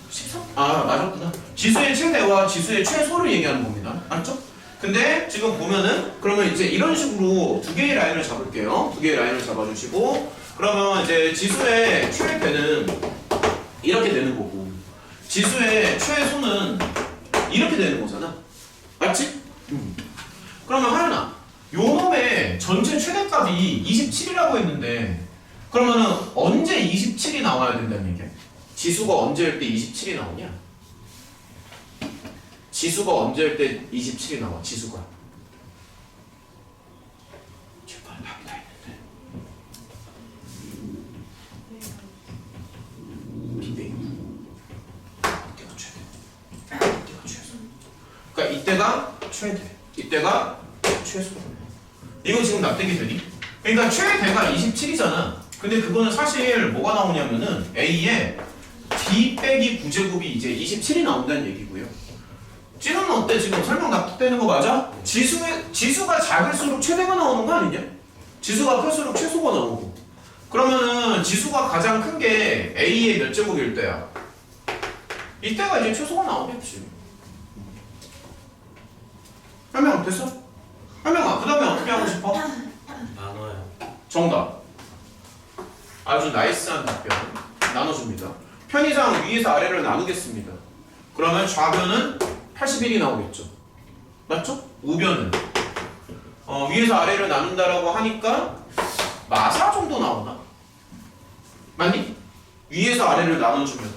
13? 아 맞았구나. 지수의 최대와 지수의 최소를 얘기하는 겁니다. 알았죠? 근데 지금 보면은 그러면 이제 이런 식으로 두 개의 라인을 잡을게요. 두 개의 라인을 잡아주시고 그러면 이제 지수의 최대는 이렇게 되는 거고 지수의 최소는 이렇게 되는 거잖아. 맞지? 그러면 하연아, 요 놈의 전체 최대값이 27이라고 했는데 그러면은 언제 27이 나와야 된다는 얘기야? 지수가 언제일 때 27이 나오냐? 지수가 언제일 때 27이 나와? 지수가. 제발 답이 다 있는데. 빅뱅이. 이때가 최대. 이때가 최소. 그러니까 이때가 최대. 이때가 최소. 이거 지금 납득이 되니? 그러니까 최대가 27이잖아. 근데 그거는 사실 뭐가 나오냐면은 A에 B 빼기 9제곱이 이제 27이 나온다는 얘기고요. 찌는 어때? 지금 설명 납득되는 거 맞아? 지수가 작을수록 최대가 나오는 거 아니냐? 지수가 클수록 최소가 나오고. 그러면은 지수가 가장 큰 게 A의 몇 제곱일 때야? 이때가 이제 최소가 나오겠지. 설명 됐어? 설명아, 그 다음에 어떻게 하고 싶어? 나눠요. 정답. 아주 나이스한 답변 나눠줍니다. 편의상 위에서 아래를 나누겠습니다. 그러면 좌변은 81이 나오겠죠. 맞죠? 우변은 위에서 아래를 나눈다라고 하니까 마사 정도 나오나? 맞니? 위에서 아래를 나눠주면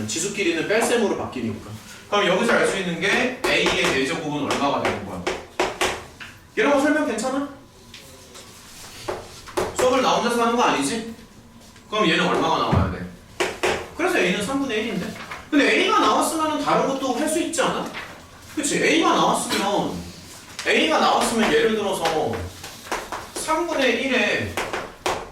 지수끼리는 뺄셈으로 바뀌니까. 그럼 여기서 알 수 있는 게 A의 4제곱은 얼마가 되는 거야? 이런 거 설명 괜찮아? 수업을 나 혼자서 하는 거 아니지? 그럼 얘는 얼마가 나와야 돼? 그래서 A는 3분의 1인데? 근데 A가 나왔으면 다른 것도 할 수 있지 않아? 그치? A가 나왔으면 예를 들어서 3분의 1에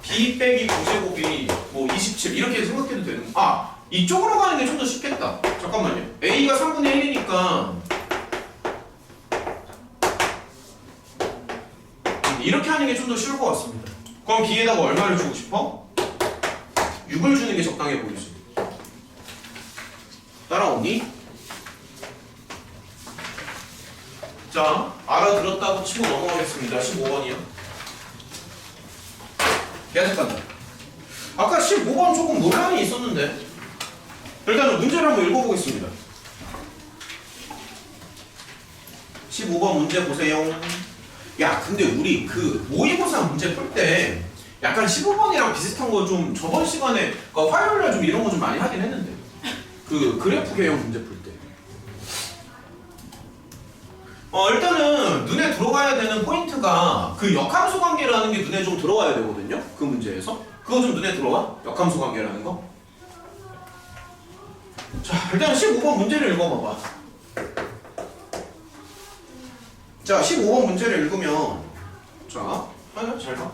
B 빼기 9제곱이 뭐 27 이렇게 생각해도 되는 거. 아! 이쪽으로 가는 게 좀 더 쉽겠다. 잠깐만요. A가 3분의 1이니까 이렇게 하는 게 좀 더 쉬울 것 같습니다. 그럼 B에다가 얼마를 주고 싶어? 6을 주는 게 적당해 보이지. 따라오니? 자, 알아들었다고 치고 넘어가겠습니다. 15번이요. 계속 간다. 아까 15번 조금 논란이 있었는데 일단은 문제를 한번 읽어보겠습니다. 15번 문제 보세요. 야, 근데 우리 그 모의고사 문제 풀 때 약간 15번이랑 비슷한 거 좀 저번 시간에 그러니까 화요일날 좀 이런 거 좀 많이 하긴 했는데 그 그래프 개형 문제 풀 때 일단은 눈에 들어가야 되는 포인트가 그 역함수 관계라는 게 눈에 좀 들어와야 되거든요. 그 문제에서 그거 좀 눈에 들어와? 역함수 관계라는 거. 자, 일단 15번 문제를 읽어봐봐. 자, 15번 문제를 읽으면 자, 잘 봐.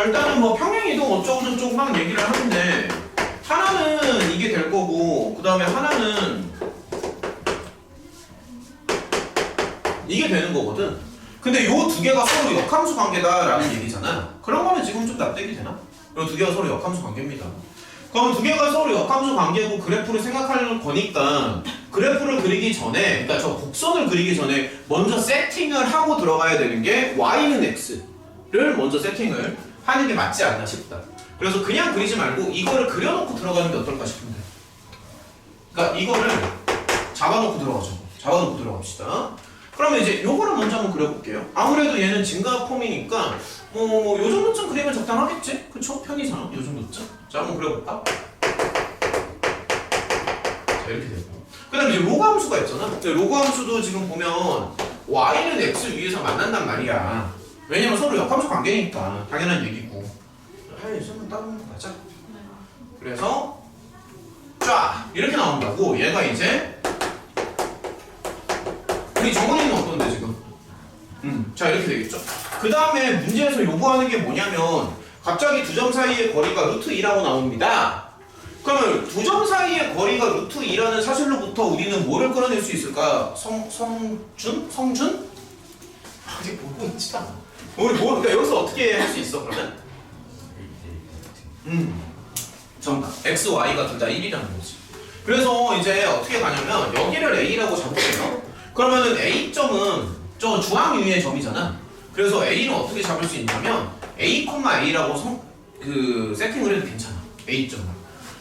일단은 뭐 평행이동 어쩌고저쩌고 막 얘기를 하는데 하나는 이게 될 거고 그 다음에 하나는 이게 되는 거거든. 근데 요 두 개가 서로 역함수 관계다라는 얘기잖아. 그런 거는 지금 좀 납득이 되나? 요 두 개가 서로 역함수 관계입니다. 그럼 두 개가 서로 역함수 관계고 그래프를 생각할 거니까 그래프를 그리기 전에, 그러니까 저 곡선을 그리기 전에 먼저 세팅을 하고 들어가야 되는 게 y는 x를 먼저 세팅을 하는 게 맞지 않나 싶다. 그래서 그냥 그리지 말고 이거를 그려놓고 들어가는 게 어떨까 싶은데. 그러니까 이거를 잡아놓고 들어가죠. 잡아놓고 들어갑시다. 그러면 이제 요거를 먼저 한번 그려볼게요. 아무래도 얘는 증가 폼이니까 요 정도쯤 그리면 적당하겠지? 그쵸? 편의상 요 정도쯤? 자, 한번 그려볼까? 자, 이렇게 되고 그 다음에 이제 로그 함수가 있잖아. 근데 로그 함수도 지금 보면 y는 x 위에서 만난단 말이야. 왜냐면 서로 역함수 관계니까 당연한 얘기고. 하이, 손만 따보는 거 맞아? 그래서 쫙 이렇게 나온다고. 얘가 이제 우리 정원이는 어떤데 지금? 자, 이렇게 되겠죠. 그 다음에 문제에서 요구하는 게 뭐냐면 갑자기 두 점 사이의 거리가 루트 2라고 나옵니다. 그러면 두 점 사이의 거리가 루트 2라는 사실로부터 우리는 뭐를 끌어낼 수 있을까? 성준? 아직 보고 있지도 않아. 우리 그러니까 여기서 어떻게 할 수 있어 그러면? 정답. x, y가 둘 다 1이라는 거지. 그래서 이제 어떻게 가냐면 여기를 a라고 잡을게요. 그러면은 a점은 저 주황 위의 점이잖아. 그래서 a는 어떻게 잡을 수 있냐면 a, a라고 세팅을 해도 괜찮아. a점을.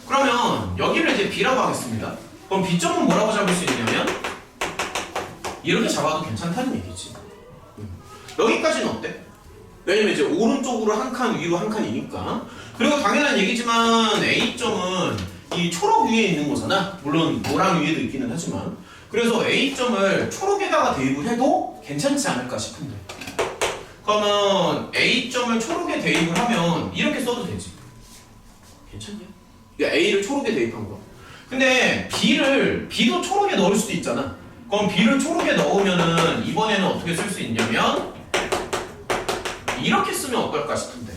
그러면 여기를 이제 b라고 하겠습니다. 그럼 b점은 뭐라고 잡을 수 있냐면 이렇게 잡아도 괜찮다는 얘기지. 여기까지는 어때? 왜냐면 이제 오른쪽으로 한 칸, 위로 한 칸이니까. 그리고 당연한 얘기지만 a점은 이 초록 위에 있는 거잖아. 물론 노랑 위에도 있기는 하지만. 그래서 a점을 초록에다가 대입을 해도 괜찮지 않을까 싶은데. 그러면 a점을 초록에 대입을 하면 이렇게 써도 되지. 괜찮냐? a를 초록에 대입한 거. 근데 b도 초록에 넣을 수도 있잖아. 그럼 b를 초록에 넣으면은 이번에는 어떻게 쓸 수 있냐면 이렇게 쓰면 어떨까 싶은데.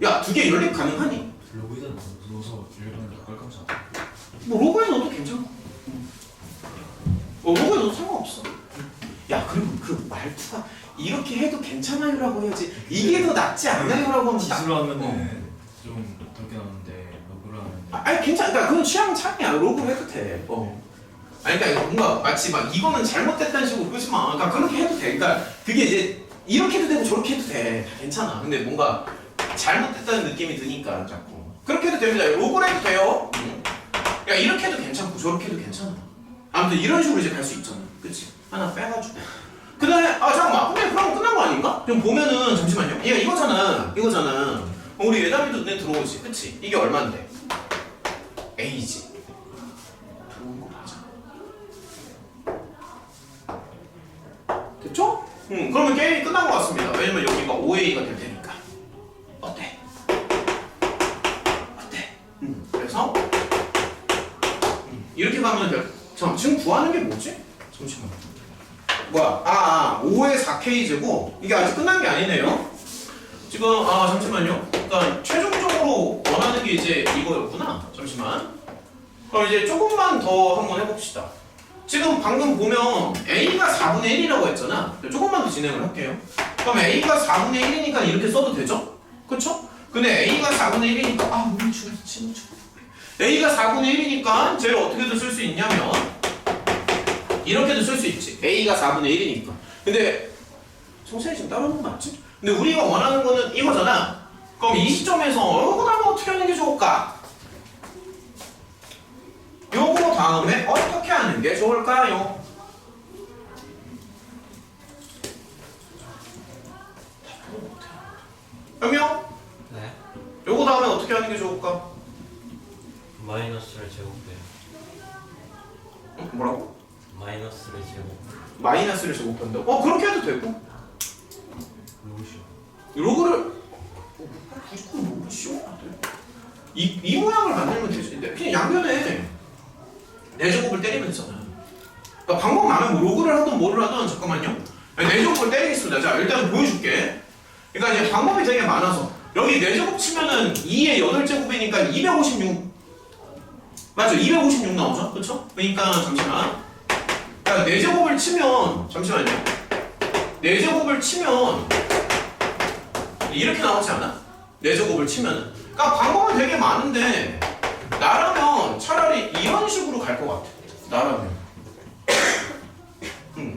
야, 두 개 연립 가능하니? 로그에다 넣어서 열면 약간 깜짝. 뭐 로그에 넣어도 괜찮고. 로그에 넣어도 상관없어. 야, 그리고 그 말투가 이렇게 해도 괜찮아요라고 해야지. 이게 더 낫지 않나요라고 하면 지수로 하면은 좀 덜게 나오는데 로그로 하면. 아니 괜찮아. 그러니까 그건 취향 차이야. 로그로 해도 돼. 아니 그러니까 뭔가 마치 막 이거는 잘못됐다는 식으로 그러지 마. 그러니까 그렇게 해도 돼. 그러니까 그게 이제 이렇게 해도 되고 저렇게 해도 돼. 괜찮아. 근데 뭔가 잘못됐다는 느낌이 드니까 자꾸 그렇게 해도 됩니다. 로그로 해도 돼요. 그러니까 이렇게 해도 괜찮고 저렇게 해도 괜찮아. 아무튼 이런 식으로 이제 갈 수 있잖아. 그치? 하나 빼가지고 그 다음에 잠깐만. 근데 그럼 끝난 거 아닌가? 좀 보면은 잠시만요. 얘가 이거잖아. 우리 예담이도 눈에 들어오지. 그치? 이게 얼만데? A지. 들어온 거 맞아. 됐죠? 그러면 게임이 끝난 것 같습니다. 왜냐면 여기가 5A가 될 테니까. 어때? 그래서 이렇게 가면 돼. 지금 구하는 게 뭐지? 잠시만. 뭐야? 5의 4K제곱? 이게 아직 끝난 게 아니네요. 지금 잠시만요. 그러니까 최종적으로 원하는 게 이제 이거였구나. 잠시만. 그럼 이제 조금만 더 한번 해봅시다. 지금 방금 보면 A가 4분의 1이라고 했잖아. 조금만 더 진행을 할게요. 그럼 A가 4분의 1이니까 이렇게 써도 되죠? 그쵸? 근데 A가 4분의 1이니까 몸이 죽었지. A가 4분의 1이니까 쟤를 어떻게도 쓸 수 있냐면 이렇게도 쓸 수 있지. A가 4분의 1이니까. 근데 성찬이 지금 따라하는 거 맞지? 근데 우리가 원하는 거는 이거잖아. 그럼 이 시점에서 요거 다음에 어떻게 하는 게 좋을까? 요거 다음에 어떻게 하는 게 좋을까요? 여기요? 네. 요거 다음에 어떻게 하는 게 좋을까? 마이너스를 제곱해요. 뭐라고? 마이너스를 제곱. 마이너스를 제곱한다고? 그렇게 해도 되고. 로시오. 로그를 무조건 로그 씌워야 돼. 이 모양을 만들면 되지. 근데 그냥 양변에 내제곱을 때리면 되잖아. 그러니까 방법 많으면 뭐 로그를 하든 뭐를 하든 잠깐만요. 내제곱을 때리겠습니다. 자 일단 보여줄게. 그러니까 이제 방법이 되게 많아서 여기 내제곱 치면은 2의 8제곱이니까 256 맞죠? 256 나오죠? 그쵸? 그러니까 잠시만. 그러니까 4제곱을 치면 잠시만요. 4제곱을 치면 이렇게 나오지 않아? 4제곱을 치면은. 그러니까 방법은 되게 많은데 나라면 차라리 이런 식으로 갈 것 같아. 나라면.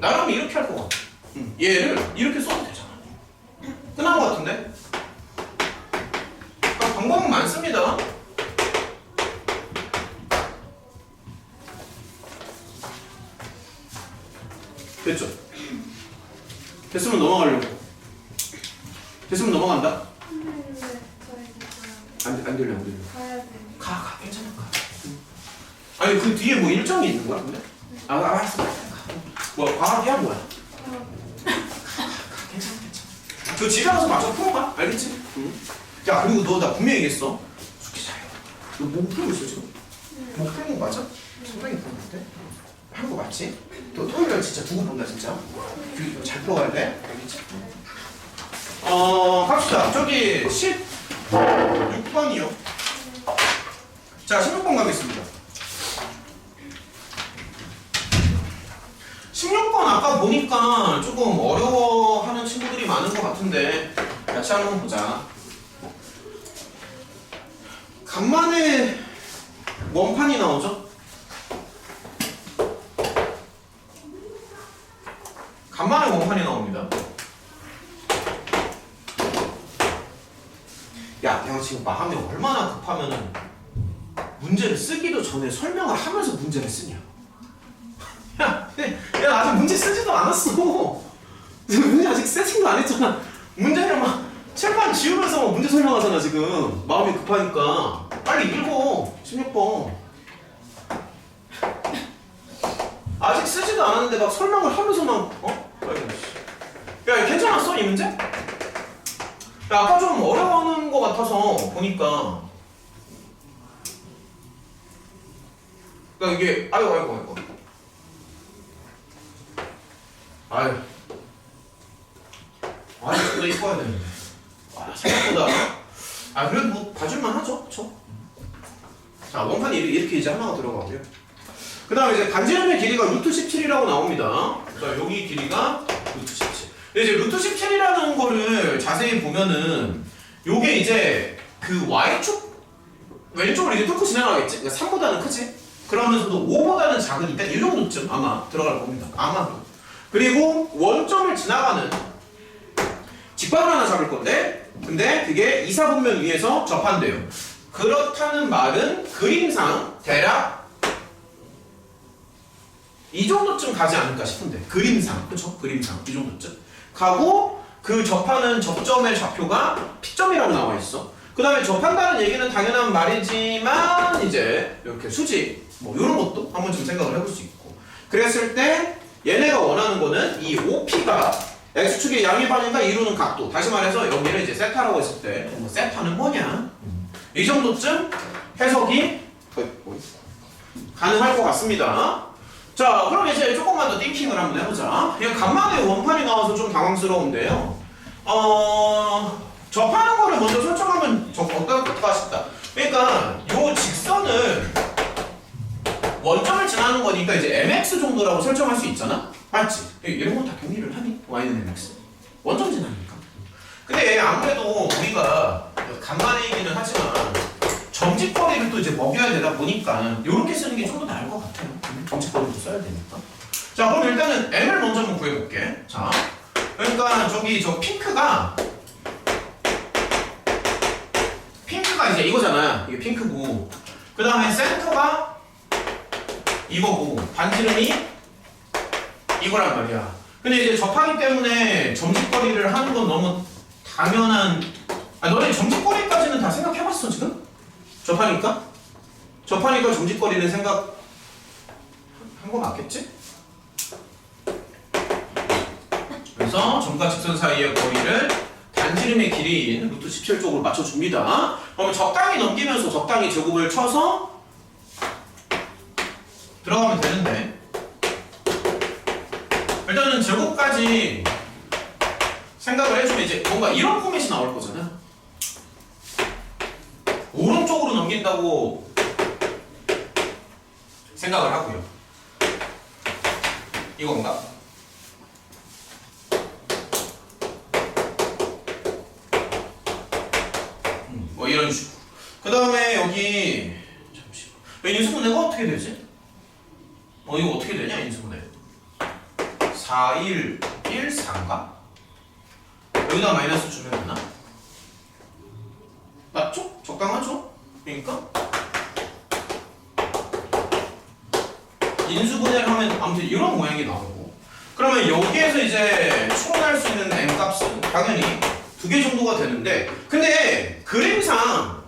나라면 이렇게 할 것 같아. 얘를 이렇게 써도 되잖아. 끝난 것 같은데? 그러니까 방법은 많습니다. 됐죠? 됐으면 넘어가려고. 됐으면 넘어간다? 안 들려. 가, 괜찮아, 가. 아니, 그 뒤에 뭐 일정이 있는 거야, 근데? 알았어. 뭐, 과학이야, 뭐야? 괜찮아. 저 집에 가서 맞춰 풀어봐. 알겠지? 응. 야, 그리고 너 나 분명히 얘기했어. 숙기 잘해. 너 목 풀고 있어, 지금? 목 풀는 거 맞아? 상당히 풀었는데? 하는 거 맞지? 너 토요일날 진짜 두고 본다, 진짜. 그리고 잘 풀어가야 돼. 알겠지? 갑시다. 저기 16번이요. 자, 16번 가겠습니다. 16번 아까 보니까 조금 어려워하는 친구들이 많은 것 같은데 같이 한번 보자. 간만에 원판이 나오죠? 간만에 원판이 나옵니다. 야, 내가 지금 마음이 얼마나 급하면은 문제를 쓰기도 전에 설명을 하면서 문제를 쓰냐? 야, 나 아직 문제 쓰지도 않았어. 문제 아직 세팅도 안 했잖아. 문제를 막 칠판 지우면서 막 문제 설명하잖아 지금. 마음이 급하니까. 빨리 읽어. 16번. 아직 쓰지도 않았는데 막 설명을 하면서 막 야, 괜찮았어 이 문제? 야, 아까 좀 어려워하는 것 같아서 보니까. 그러니까 이게 아이고. 이거 이뻐야 되는데. 생각보다. 그래도 뭐 봐줄만 하죠, 그쵸? 자, 원판이 이렇게 이제 하나가 들어가고요. 그 다음에 이제 반지름의 길이가 루트 17이라고 나옵니다. 자, 여기 길이가 루트 17. 근데 이제 루트 17이라는 거를 자세히 보면은 요게 이제 그 Y축 왼쪽으로 이제 뚫고 지나가겠지? 그러니까 3보다는 크지? 그러면서도 5보다는 작으니까 이 정도쯤 아마 들어갈 겁니다. 아마도. 그리고 원점을 지나가는 직방을 하나 잡을 건데 근데 그게 이사분면 위에서 접한대요. 그렇다는 말은 그림상 대략 이 정도쯤 가지 않을까 싶은데 그림상, 그쵸? 그림상 이 정도쯤 가고 그 접하는 접점의 좌표가 P점이라고 나와 있어. 그 다음에 접한다는 얘기는 당연한 말이지만 이제 이렇게 수직 뭐 이런 것도 한번 좀 생각을 해볼 수 있고 그랬을 때 얘네가 원하는 거는 이 OP가 X축의 양위반인가 이루는 각도 다시 말해서 여기를 이제 세타라고 했을 때 뭐 세타는 뭐냐 이 정도쯤 해석이 가능할 것 같습니다. 자, 그럼 이제 조금만 더 띵킹을 한번 해보자. 그냥 간만에 원판이 나와서 좀 당황스러운데요. 접하는 거를 먼저 설정하면 어떨까 싶다. 그러니까 요 직선을 원점을 지나는 거니까 이제 mx 정도라고 설정할 수 있잖아? 맞지? 이런 건 다 동의를 하니? y는 mx. 원점 지나니까. 근데 아무래도 우리가 간만이기는 하지만 점집거리를 또 이제 먹여야 되다 보니까 이렇게 쓰는 게 좀 더 나을 것 같아요. 점집거리도 써야 되니까. 자, 그럼 일단은 m을 먼저 한번 구해볼게. 자, 그러니까 저기 저 핑크가 이제 이거잖아. 이게 핑크고. 그 다음에 센터가 이거고. 반지름이 이거란 말이야. 근데 이제 접하기 때문에 점집거리를 하는 건 너무 당연한. 너네 점집거리까지는 다 생각해봤어 지금? 접하니까 점집거리는 생각한 거 맞겠지? 그래서 점과 직선 사이의 거리를 반지름의 길이인 루트 17 쪽으로 맞춰줍니다. 그러면 적당히 넘기면서 적당히 제곱을 쳐서 들어가면 되는데 일단은 제곱까지 생각을 해주면 이제 뭔가 이런 포맷이 나올 거잖아. 오른쪽으로 넘긴다고 생각을 하고요. 이건가? 뭐 이런 식으로. 그 다음에 여기 잠시만. 인수분해가 어떻게 되지? 이거 어떻게 되냐 인수분해? 4, 1, 1, 4인가? 여기다 마이너스 주면 되나? 맞죠? 적당하죠? 그러니까 인수분해를 하면 아무튼 이런 모양이 나오고 그러면 여기에서 이제 추론할 수 있는 m값은 당연히 2개 정도가 되는데 근데 그림상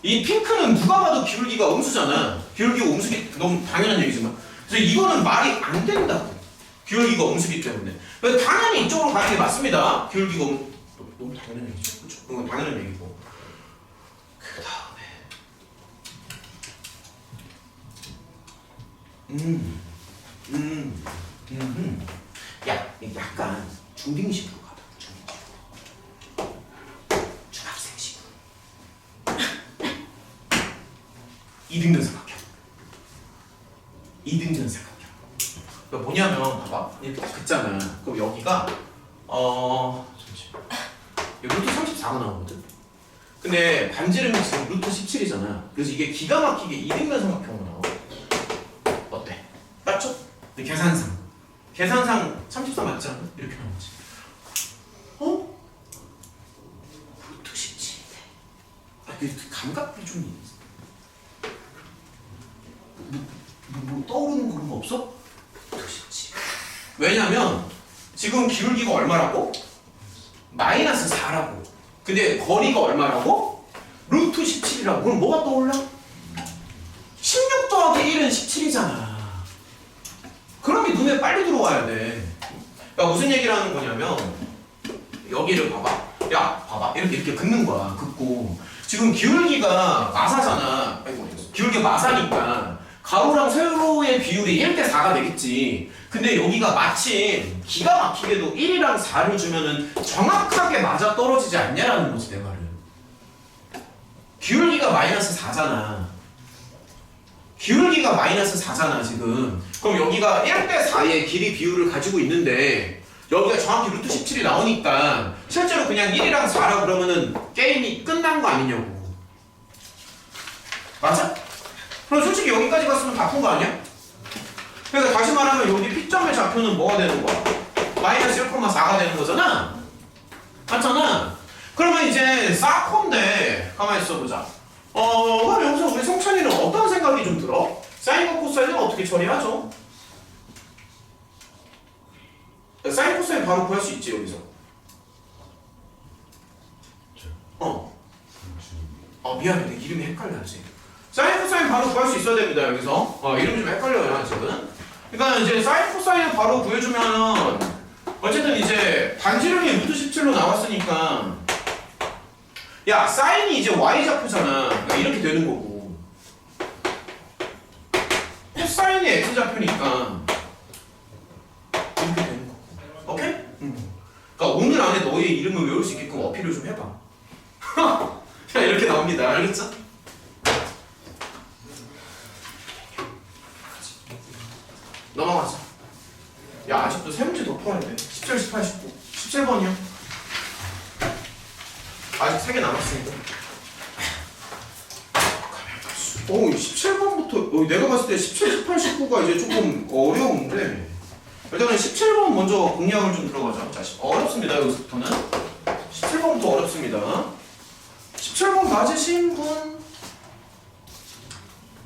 이 핑크는 누가 봐도 기울기가 음수잖아. 기울기가 음수기 너무 당연한 얘기지만 그래서 이거는 말이 안 된다고. 기울기가 음수기 때문에 그래서 당연히 이쪽으로 가는 게 맞습니다. 기울기가 너무 당연한 얘기죠. 그렇죠? 이건 당연한 얘기고 그 다음에 약간 중딩식으로 가봐. 중학생식으로. 이등변 삼각형. 이등변 삼각형. 그러니까 뭐냐면 봐봐. 이렇게 긋잖아. 그럼 여기가 잠시만. 여기 루트 34가 나오거든. 근데 반지름이 지금 루트 17이잖아. 그래서 이게 기가 막히게 이등변 삼각형으로 나와. 어때? 맞죠? 근데 계산상 34 맞지 않아? 이렇게 나오지. 루트 17이네. 그 감각이 좀 뭐 떠오르는 거 그런 거 없어? 루트 17. 왜냐면 지금 기울기가 얼마라고? 마이너스 4라고. 근데 거리가 얼마라고? 루트 17이라고. 그럼 뭐가 떠올라? 16 더하기 1은 17이잖아. 그런 게 눈에 빨리 들어와야 돼. 야, 무슨 얘기를 하는 거냐면 여기를 봐봐. 야, 봐봐. 이렇게 긋는 거야. 긋고 지금 기울기가 마사잖아. 아이고, 기울기가 마사니까 가로랑 세로의 비율이 1대4가 되겠지. 근데 여기가 마침 기가 막히게도 1이랑 4를 주면은 정확하게 맞아 떨어지지 않냐라는 거지, 내 말은. 기울기가 마이너스 4잖아. 기울기가 마이너스 4잖아, 지금. 그럼 여기가 1대4의 길이 비율을 가지고 있는데 여기가 정확히 루트 17이 나오니까 실제로 그냥 1이랑 4라 그러면은 게임이 끝난 거 아니냐고. 맞아? 그럼 솔직히 여기까지 갔으면 다 푼 거 아니야? 그러니까 다시 말하면 여기 P점의 좌표는 뭐가 되는 거야? 마이너스 1,4가 되는 거잖아? 맞잖아? 그러면 이제 사코인데 가만히 있어보자. 그럼 여기서 우리 성찬이는 어떤 생각이 좀 들어? 사인과 코사인은 어떻게 처리하죠? 사인 코사인 바로 구할 수 있지 여기서. 미안해, 내 이름이 헷갈려야지. 사인 코사인 바로 구할 수 있어야 됩니다 여기서. 이름이 좀 헷갈려요 아직은. 그러니까 이제 사인 코사인을 바로 구해주면은 어쨌든 이제 반지름이 루트 17로 나왔으니까 야 사인이 이제 y 좌표잖아. 그러니까 이렇게 되는 거고 코사인이 x 좌표니까 이렇게 되는 거고. 오케이? 그러니까 오늘 안에 너의 이름을 외울 수 있게끔 어필을 좀 해봐. 이렇게 나옵니다. 알겠죠? 야 아직도 세 문제 더 풀어야 돼. 17, 18, 19. 17번이요. 아직 3개 남았으니까. 오, 17번부터 내가 봤을 때 17, 18, 19가 이제 조금 어려운데 일단은 17번 먼저 공략을 좀 들어가자. 자, 어렵습니다. 여기서부터는 17번부터 어렵습니다. 17번 맞으신 분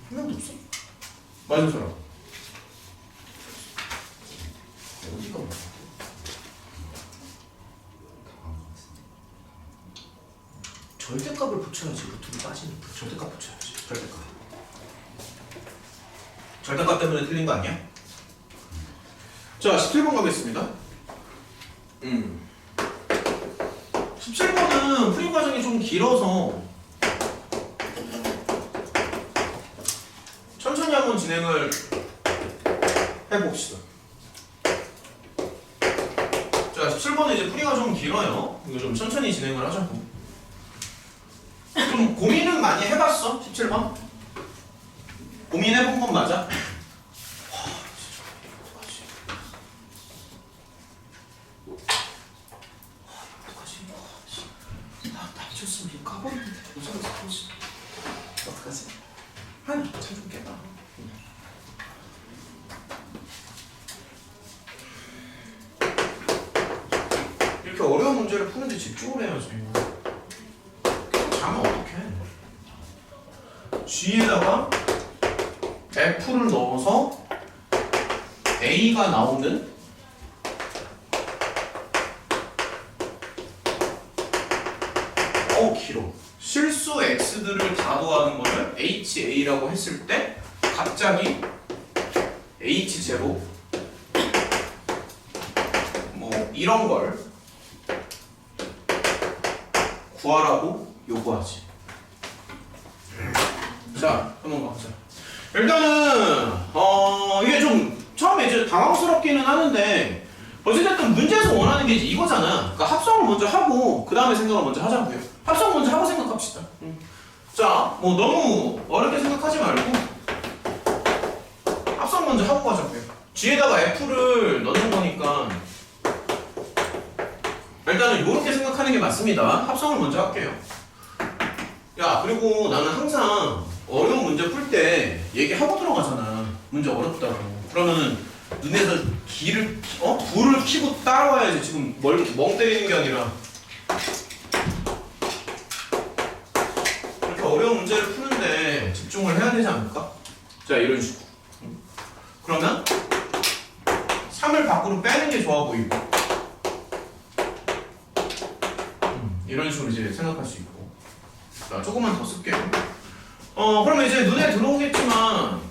한 명도 없어? 맞은 사람 어디가 맞아? 절대값을 붙여야지. 루트로 빠지니까 절대값 붙여야지. 절대값 때문에 틀린 거 아니야? 자, 17번 가겠습니다. 17번은 풀이 과정이 좀 길어서 천천히 한번 진행을 해봅시다. 자, 17번은 이제 풀이가 좀 길어요. 이거 좀 천천히 진행을 하자고. 좀 고민은 많이 해봤어? 17번? 고민해본 건 맞아? 어떡하지? 참좀 깨봐. 이렇게 어려운 문제를 푸는데 집중을 해야지. 계속 자면 어떡해? G에다가 F를 넣어서 A가 나오는 길어. 실수 x들을 다 더하는 거를 HA라고 했을 때 갑자기 H0 뭐 이런 걸 구하라고 요구하지. 자, 한번 가보자. 일단은 이게 좀 처음에 이제 당황스럽기는 하는데 어쨌든 문제에서 원하는 게 이제 이거잖아. 그러니까 합성을 먼저 하고 그 다음에 생각을 먼저 하자고요. 합성 먼저 하고 생각합시다. 자, 뭐 너무 어렵게 생각하지 말고 합성 먼저 하고 가자고요. G에다가 F를 넣는 거니까 일단은 이렇게 생각하는 게 맞습니다. 합성을 먼저 할게요. 야, 그리고 나는 항상 어려운 문제 풀 때 얘기하고 들어가잖아. 문제 어렵다고. 그러면은 눈에서 불을 켜고 따라와야지. 지금 멍 때리는 게 아니라. 이렇게 어려운 문제를 푸는데 집중을 해야 되지 않을까? 자, 이런 식으로. 그러면 3을 밖으로 빼는 게 좋아 보이고 이런 식으로 이제 생각할 수 있고. 자, 조금만 더 쓸게요. 그러면 이제 눈에 들어오겠지만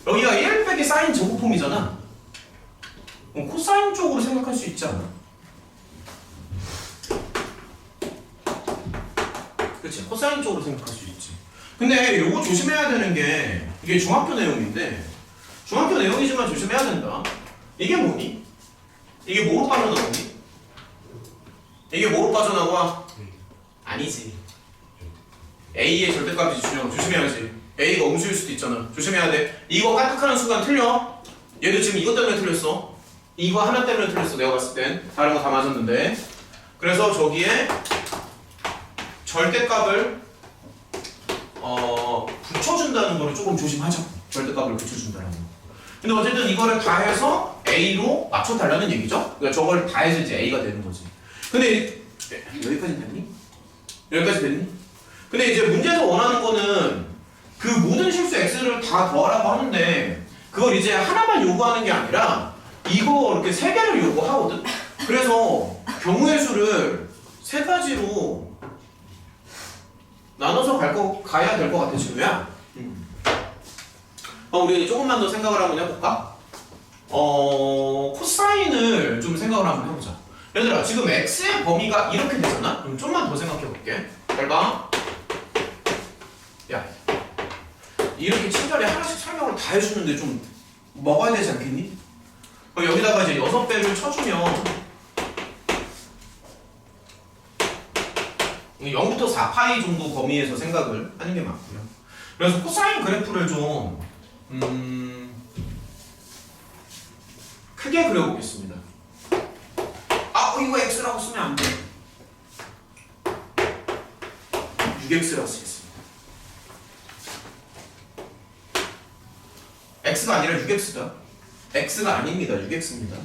여기가 1 빼기 사인 제곱폼이잖아. 코사인 쪽으로 생각할 수 있지 않아? 그치? 코사인 쪽으로 생각할 수 있지. 근데 요거 조심해야 되는 게 이게 중학교 내용인데 중학교 내용이지만 조심해야 된다. 이게 뭐니? 이게 뭐로 빠져나오니? 이게 뭐로 빠져나와? 아니지. A의 절대값이지. 준영 조심해야지. A가 음수일 수도 있잖아. 조심해야 돼. 이거 까딱하는 순간 틀려. 얘도 지금 이것 때문에 틀렸어. 이거 하나 때문에 틀렸어. 내가 봤을 땐 다른 거 다 맞았는데. 그래서 저기에 절대값을 붙여준다는 거를 조금 조심하자. 절대값을 붙여준다는 거. 근데 어쨌든 이거를 다 해서 A로 맞춰달라는 얘기죠. 그러니까 저걸 다 해서 이제 A가 되는 거지. 근데 여기까지 됐니? 여기까지 됐니? 근데 이제 문제에서 원하는 거는 그 모든 실수 X를 다 더하라고 하는데 그걸 이제 하나만 요구하는 게 아니라 이거 이렇게 3개를 요구하거든? 그래서 경우의 수를 3가지로 나눠서 가야 될 것 같아, 진우야. 우리 조금만 더 생각을 한번 해볼까? 코사인을 좀 생각을 한번 해보자. 얘들아, 지금 X의 범위가 이렇게 되잖아? 그럼 좀만 더 생각해볼게. 잘 봐. 야, 이렇게 친절히 하나씩 설명을 다 해주는데 좀 먹어야 되지 않겠니? 그럼 여기다가 이제 6배를 쳐주면 0부터 4파이 정도 범위에서 생각을 하는 게 맞고요. 그래서 코사인 그래프를 좀 크게 그려보겠습니다. 이거 x라고 쓰면 안 돼. 6x라고 쓰겠습니다. x가 아니라 6x다. x가 아닙니다. 6x입니다.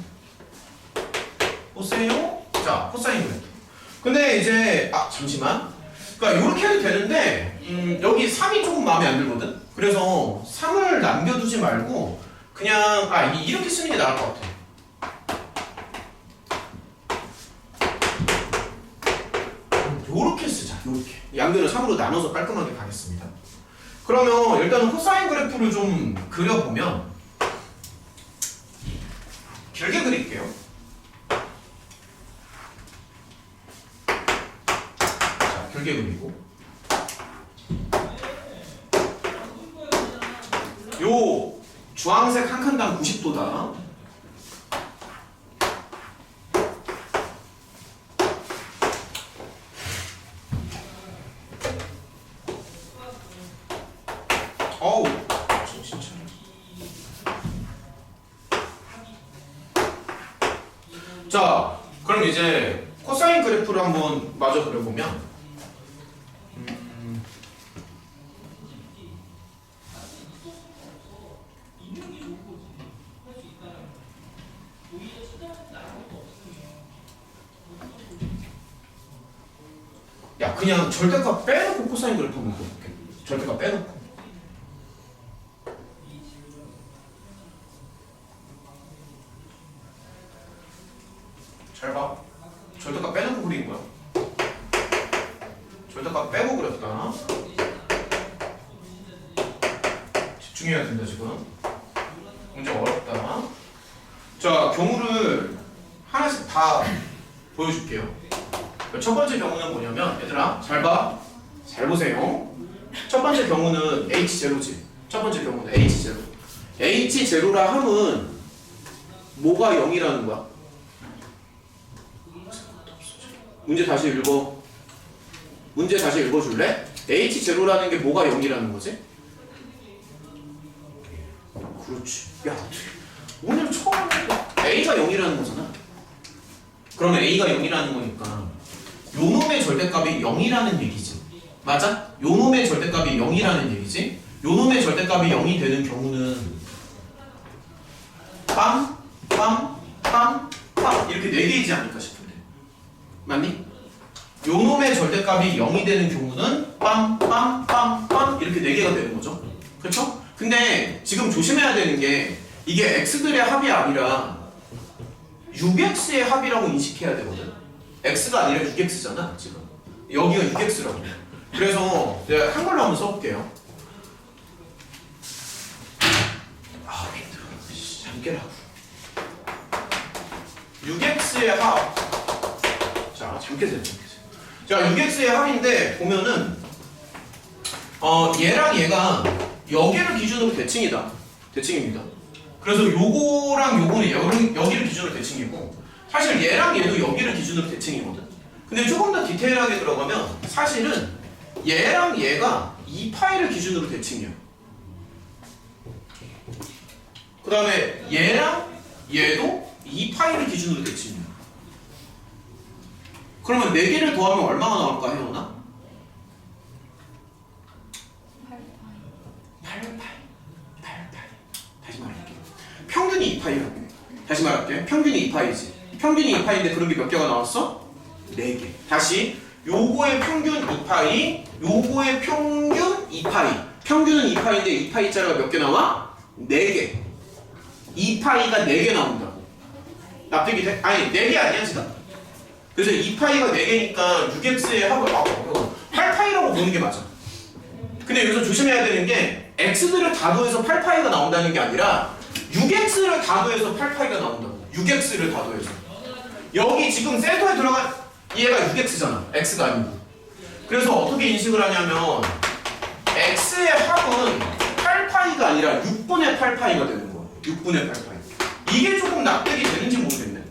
보세요. 자, 코사인 그래프. 근데 이제 잠시만. 그러니까 이렇게 해도 되는데 여기 3이 조금 마음에 안 들거든. 그래서 3을 남겨두지 말고 그냥 이렇게 쓰는 게 나을 것 같아. 요렇게 쓰자. 요렇게. 양변을 3으로 나눠서 깔끔하게 가겠습니다. 그러면 일단은 코사인 그래프를 좀 그려보면 길게 그릴게요. 자, 길게 그리고 요 주황색 한 칸당 90도다. 어우, 정신 차려. 자, 그럼 이제 코사인 그래프를 한번 마저 그려보면 야, 그냥 절대값 빼놓고 코사인 그래프 한번 그려볼게. 절대값 빼놓고. 잘 봐. 절대값 빼놓고 그린 거야. 절대값 빼고 그렸다. 집중해야 된다 지금. 문제 어렵다. 자, 경우를 하나씩 다 보여줄게요. 첫 번째 경우는 뭐냐면, 얘들아 잘 봐. 잘 보세요. 첫 번째 경우는 H0지. 첫 번째 경우는 H0. H0라 함은 뭐가 0이라는 거야? 문제 다시 읽어. 문제 다시 읽어줄래? H0라는 게 뭐가 0이라는 거지? 그렇지. 야, 오늘 처음 A가 0이라는 거잖아. 그러면 A가 0이라는 거니까 요놈의 절대값이 0이라는 얘기지. 맞아? 요놈의 절대값이 0이라는 얘기지. 요놈의 절대값이 0이 되는 경우는 빵, 빵, 빵, 빵 이렇게 4개이지 않을까 싶은데. 맞니? 요놈의 절대값이 0이 되는 경우는 빵, 빵, 빵, 빵 이렇게 4개가 되는 거죠. 그렇죠? 근데 지금 조심해야 되는 게 이게 x들의 합이 아니라 6x의 합이라고 인식해야 되거든. x가 아니라 6x잖아 지금. 여기가 6x라고. 그래서 내가 한글로 한번 써볼게요. 힘들어. 잠깨라고. 6x의 합. 자, 잠깨세요. 자, 6x의 합인데 보면은 얘랑 얘가 여기를 기준으로 대칭이다. 대칭입니다. 그래서 요거랑 요거는 여기를 기준으로 대칭이고, 사실 얘랑 얘도 여기를 기준으로 대칭이거든. 근데 조금 더 디테일하게 들어가면 사실은 얘랑 얘가 2파이를 기준으로 대칭이야. 그 다음에 얘랑 얘도 2파이를 기준으로 대칭이야. 그러면 4개를 더하면 얼마가 나올까, 혜원아? 8파이. 다시 말할게. 평균이 2파이라고. 다시 말할게. 평균이 2파이지. 평균이 2파이인데 그런 게 몇 개가 나왔어? 4개. 다시. 요거의 평균 2파이, 요거의 평균 2파이. 평균은 2파이인데 2파이짜리가 몇 개 나와? 4개. 2파이가 4개 나온다고. 납득이 돼? 아니, 4개 아니야, 지금? 그래서 2파이가 4개니까 6x의 합을 8파이라고 보는 게 맞아. 근데 여기서 조심해야 되는 게 x들을 다 더해서 8파이가 나온다는 게 아니라 6x를 다 더해서 8파이가 나온다고. 6x를 다 더해서. 여기 지금 센터에 들어간 얘가 6x잖아. x가 아니고. 그래서 어떻게 인식을 하냐면 x의 합은 8파이가 아니라 6분의 8파이가 되는 거야. 6분의 8파이. 이게 조금 납득이 되는지 모르겠네.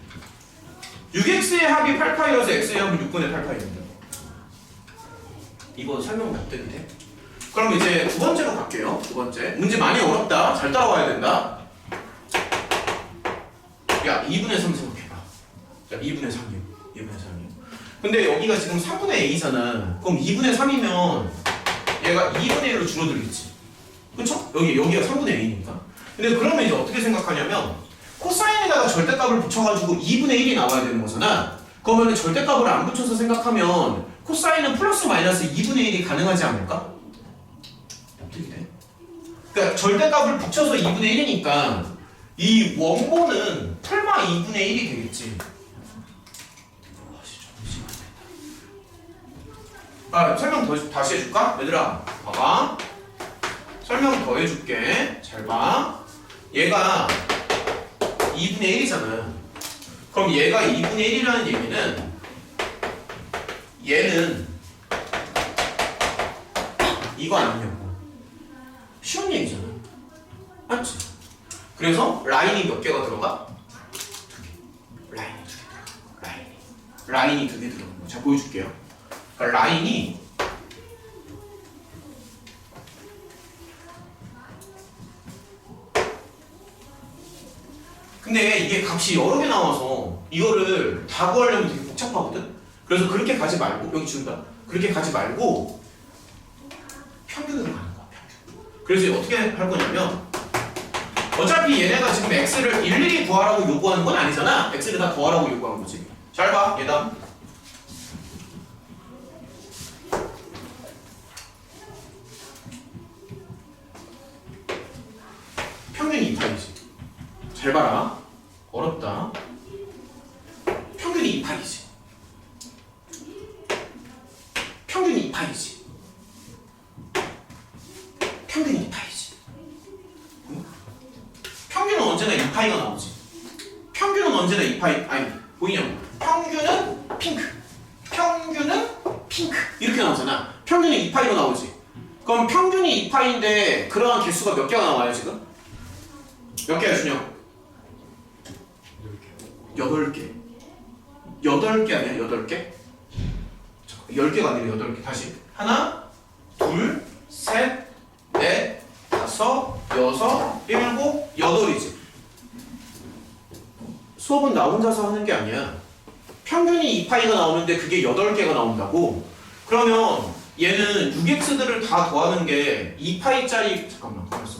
6x의 합이 8파이라서 x의 합은 6분의 8파이입니다. 이거 설명 납득이 돼? 그럼 이제 두 번째로 갈게요. 두 번째. 문제 많이 어렵다. 잘 따라와야 된다. 야 2분의 3 생각해봐. 자 2분의 3이요. 2분의 3이요. 근데 여기가 지금 3분의 a잖아. 그럼 2분의 3이면 얘가 2분의 1로 줄어들겠지. 그쵸? 여기가 3분의 a니까. 근데 그러면 이제 어떻게 생각하냐면 코사인에다가 절대값을 붙여가지고 2분의 1이 나와야 되는 거잖아. 그러면 절대값을 안 붙여서 생각하면 코사인은 플러스 마이너스 2분의 1이 가능하지 않을까? 어떻게 돼? 그러니까 절대값을 붙여서 2분의 1이니까 이 원본은 펄마 2분의 1이 되겠지. 설명 다시 해줄까? 얘들아 봐봐. 설명 더 해줄게. 잘 봐. 얘가 2분의 1이잖아. 그럼 얘가 2분의 1이라는 얘기는 얘는 이거 아니냐고. 쉬운 얘기잖아. 맞지? 그래서 라인이 몇 개가 들어가? 2개. 라인이 2개 들어가. 라인이 2개 들어가. 자 보여줄게요. 그러니까 라인이 근데 이게 값이 여러 개 나와서 이거를 다 구하려면 되게 복잡하거든? 그래서 그렇게 가지 말고 여기 지운다. 그렇게 가지 말고 평균으로 가는 거야. 평균. 그래서 어떻게 할 거냐면 어차피 얘네가 지금 x를 일일이 구하라고 요구하는 건 아니잖아. x를 다 더하라고 요구하는 거지. 잘 봐. 얘다. 평균이 2파이지. 잘 봐라. 어렵다. 평균이 2파이지. 평균이 2파이지. 평균이 2파이지. 응? 평균은 언제나 2파이가 나오지. 평균은 언제나 2파이, 아니, 보이냐고. 평균은 핑크. 평균은 핑크. 이렇게 나오잖아. 평균이 2파이로 나오지. 그럼 평균이 2파이인데 그러한 개수가 몇 개가 나와요, 지금? 몇 개야, 준영? 8개. 8개 아니야? 8개? 10개가 아니라 8개. 다시. 하나, 둘, 셋, 넷, 다섯, 여섯, 일곱, 여덟이지. 수업은 나 혼자서 하는 게 아니야. 평균이 2파이가 나오는데 그게 8개가 나온다고? 그러면 얘는 6x들을 다 더하는 게 2파이짜리, 잠깐만, 가만있어.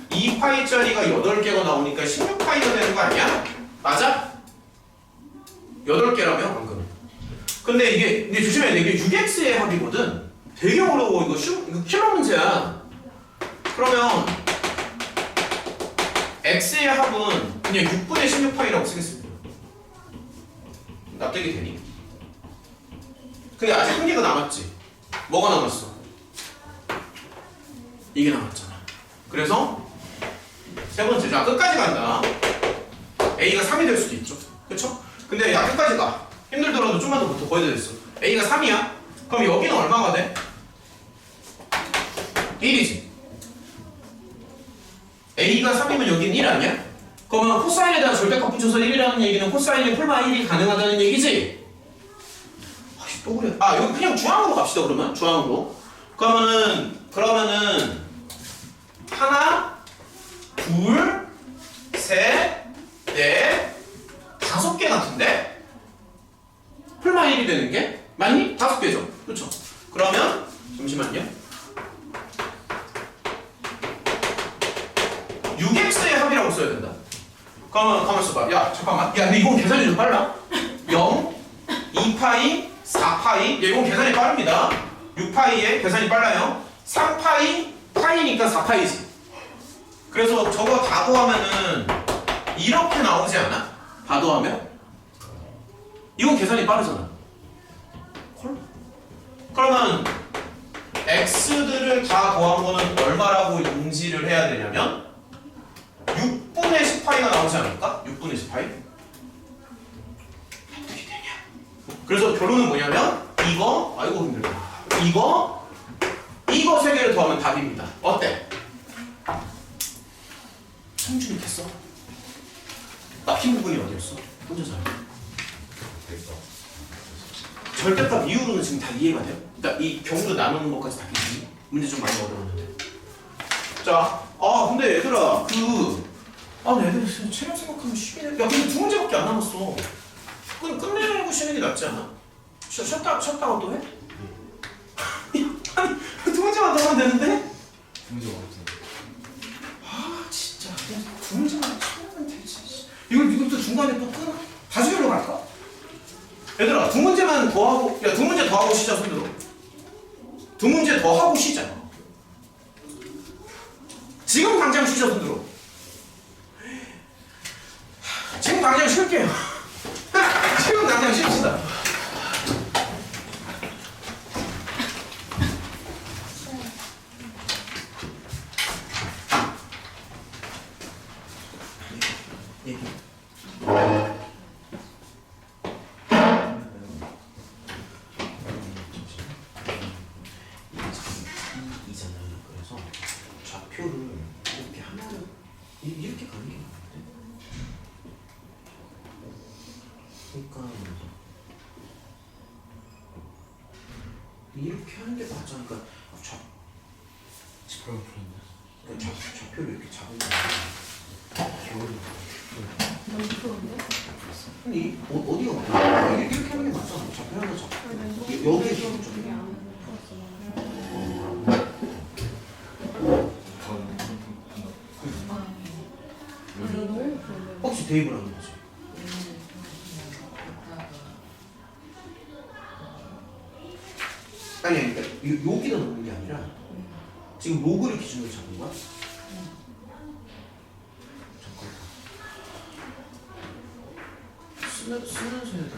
2파이짜리가 8개가 나오니까 16파이가 되는 거 아니야? 맞아? 8개라며 방금. 근데 조심해야 돼. 이게 6x의 합이거든. 되게 어려워. 이거 킬러 문제야. 그러면 x의 합은 그냥 6분의 16파이라고 쓰겠습니다. 납득이 되니? 근데 아직 한 개가 남았지. 뭐가 남았어? 이게 남았잖아. 그래서 세 번째, 자 끝까지 간다. a가 3이 될 수도 있죠. 그쵸? 근데 야 끝까지 가. 힘들더라도 좀만 더 붙어. 거의 다 됐어. a가 3이야? 그럼 여기는 얼마가 돼? 1이지. a가 3이면 여기는 1 아니야? 그러면 코사인에다가 절대값 붙여서 1이라는 얘기는 코사인이 폴마 1이 가능하다는 얘기지? 아씨 또 그래. 아 여기 그냥 주황으로 갑시다. 그러면 주황으로. 그러면은 하나, 둘, 셋, 넷, 5개 같은데? 폴마 1이 되는 게? 맞니? 5개죠. 그렇죠? 그러면 잠시만요. 6x의 합이라고 써야 된다. 그러면 가만 있어봐. 야 잠깐만. 야 근데 이건 계산이 좀 빨라. 0, 2파이, 4파이. 야 이건 계산이 빠릅니다. 6파이에 계산이 빨라요. 3파이, 파이니까 4파이지. 그래서 저거 다 더하면은 이렇게 나오지 않아? 다 더하면? 이건 계산이 빠르잖아. 그러면 x들을 다 더한 거는 얼마라고 인지를 해야 되냐면 6분의 10파이가 나오지 않을까? 6분의 10파이? 어떻게 되냐? 그래서 결론은 뭐냐면 이거, 아이고 힘들다. 이거 세 개를 더하면 답입니다. 어때? 성준이 됐어? 막힌 부분이 어디였어? 혼자 잘해. 절대값 이후로는 지금 다 이해가 돼요? 그러니까 이 경우도 나누는 것까지 다 이해해. 문제 좀 많이 어려웠는데. 자, 근데 얘들아 아, 애들 진짜 체력 생각하면 쉬게. 야, 근데 두 문제밖에 안 남았어. 끝내고 쉬는 게 낫지 않아? 쉬었다가 또 해? 아니, 두 문제만 더 하면 되는데? 문제가 없어요. 아, 진짜. 그냥 두 문제만 참으면 되지. 이것도 중간에 또 끊어? 다시 별로 갈까? 얘들아, 두 문제만 더 하고, 야, 두 문제 더 하고 쉬자, 손들어. 두 문제 더 하고 쉬자. 지금 당장 쉬자, 손들어. 지금 당장 쉴게요. 지금 당장 쉽시다. 얘기. 이잖아요. 그래서 좌표를 이렇게 하나를 이렇게 가는 게 맞는데. 그러니까 이렇게 하는 게 맞아. 그러니까 지금 풀었네. 좌표를 이렇게 잡으면 겨울이. 너무 좋은데? 근데 어디가 맞아? 이렇게 하는 게 맞아. 좌표 하나 잡고 여기에 기준 좀. 이게 안 너무 좋은데? 혹시 대입을 하는 거지? 아니 그러니까 여기다 놓는 게 아니라 지금 로그를 기준으로 잡는 거야? 잠깐 쓰면서 해야 될 것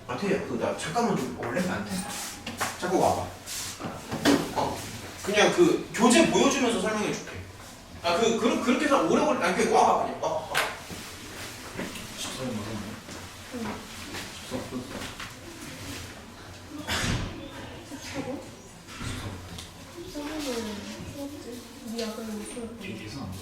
같아. 태야 나 잠깐만 좀 원래 나한테 잠깐 와봐. 그냥 그 교재 보여주면서 설명해 줄게. 그렇게 해서 오래 걸리. 아니 그 와봐 그냥 와. 14년 맞았네. 14 풀었어. 하고? 수업을 풀었지? 네 약을 못 풀었지? 이게 계산 안 돼.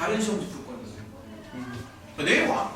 다른 시험지 볼 건데. 내일 와.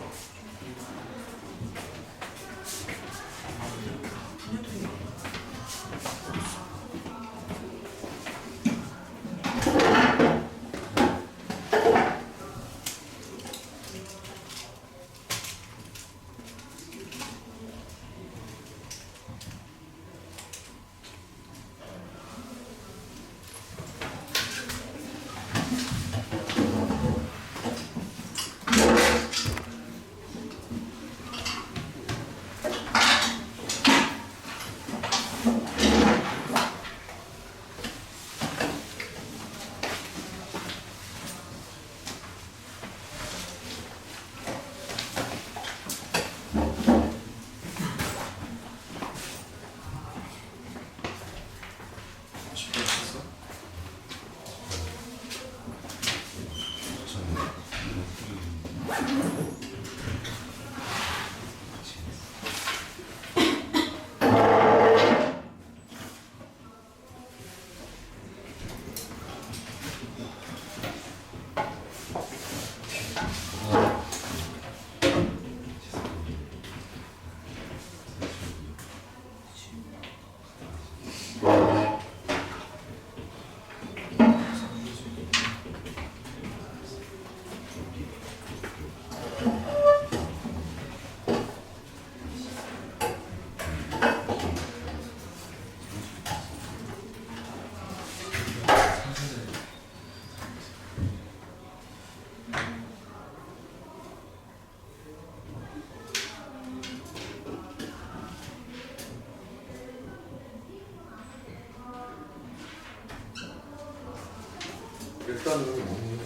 일단은 오늘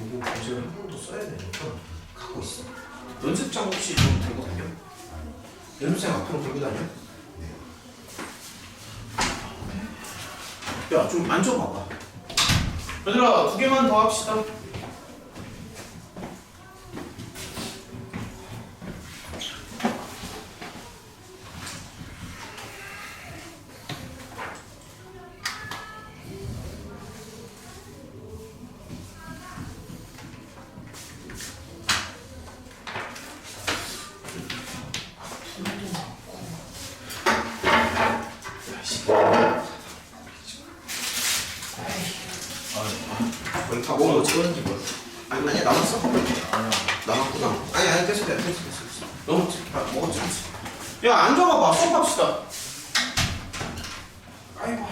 이거 교재를 한 번 더 써야 되니까 갖고 있어. 연습장 혹시 좀 들고 다녀? 연습장 앞으로 들고 다녀? 야, 좀 앉아봐봐. 얘들아, 2개만 더 합시다. 다 먹어. 찍었는지 몰라. 아니야, 남았어? 아니야. 남았구나. 아니, 됐어. 너무 먹었지. 야, 앉아봐봐. 수업합시다. 아이고.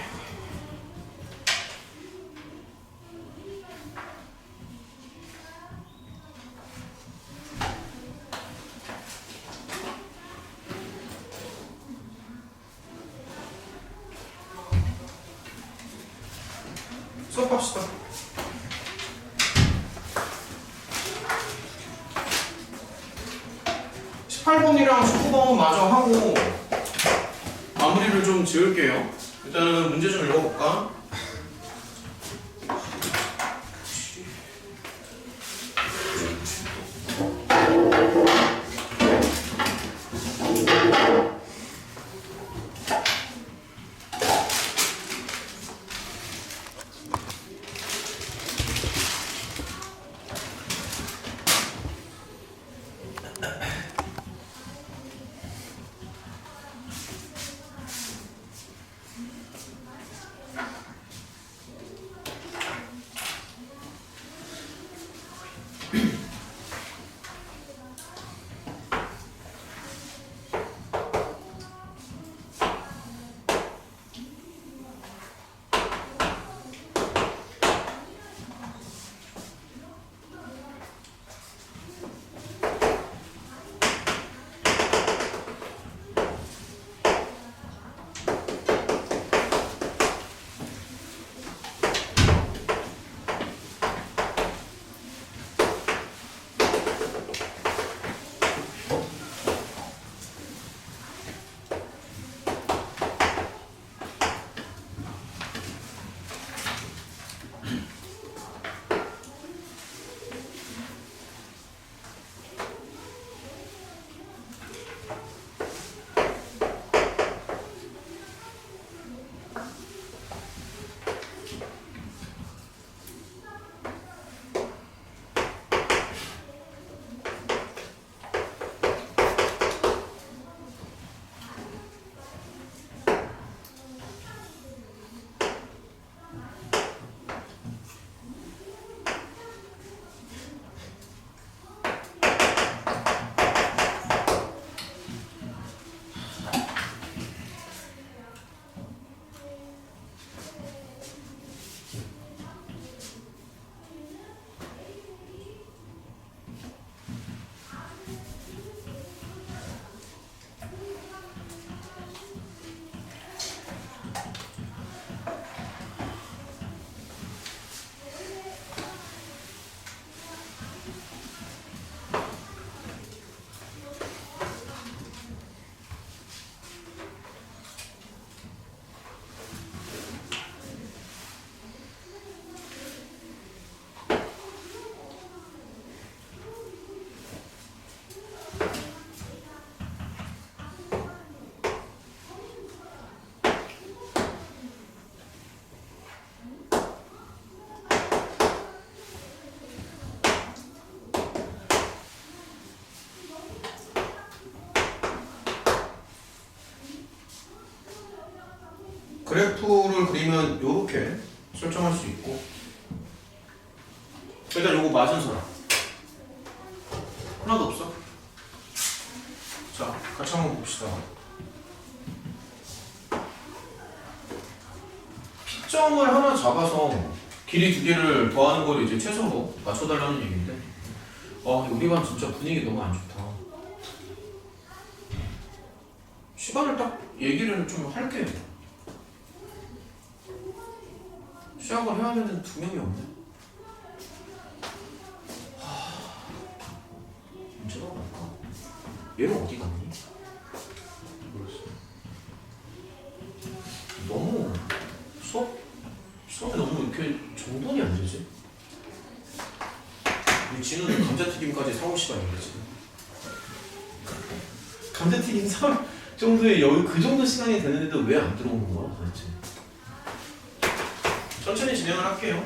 수업합시다. 18번이랑 19번은 마저 하고 마무리를 좀 지을게요. 일단은 문제 좀 읽어볼까? 그래프를 그리면 요렇게 설정할 수 있고 일단 요거 맞은 사람 하나도 없어? 자 같이 한번 봅시다. P점을 하나 잡아서 길이 두 개를 더하는 걸 이제 최소로 맞춰달라는 얘기인데 우리 반 진짜 분위기 너무 안 좋다. 시간을 딱 얘기를 좀 할게. 시작을 해야 되는 두 명이 없네. 문제가 뭘까? 얘는 어디 갔니? 모르겠어. 너무 수업이 너무 이렇게 정돈이 안 되지? 우리 진우는 감자튀김까지 사올 시간인데 지금. 감자튀김 사올 정도의 여유 그 정도 시간이 되는데도 왜 안 들어오는 거야 도대체? 천천히 진행을 할게요.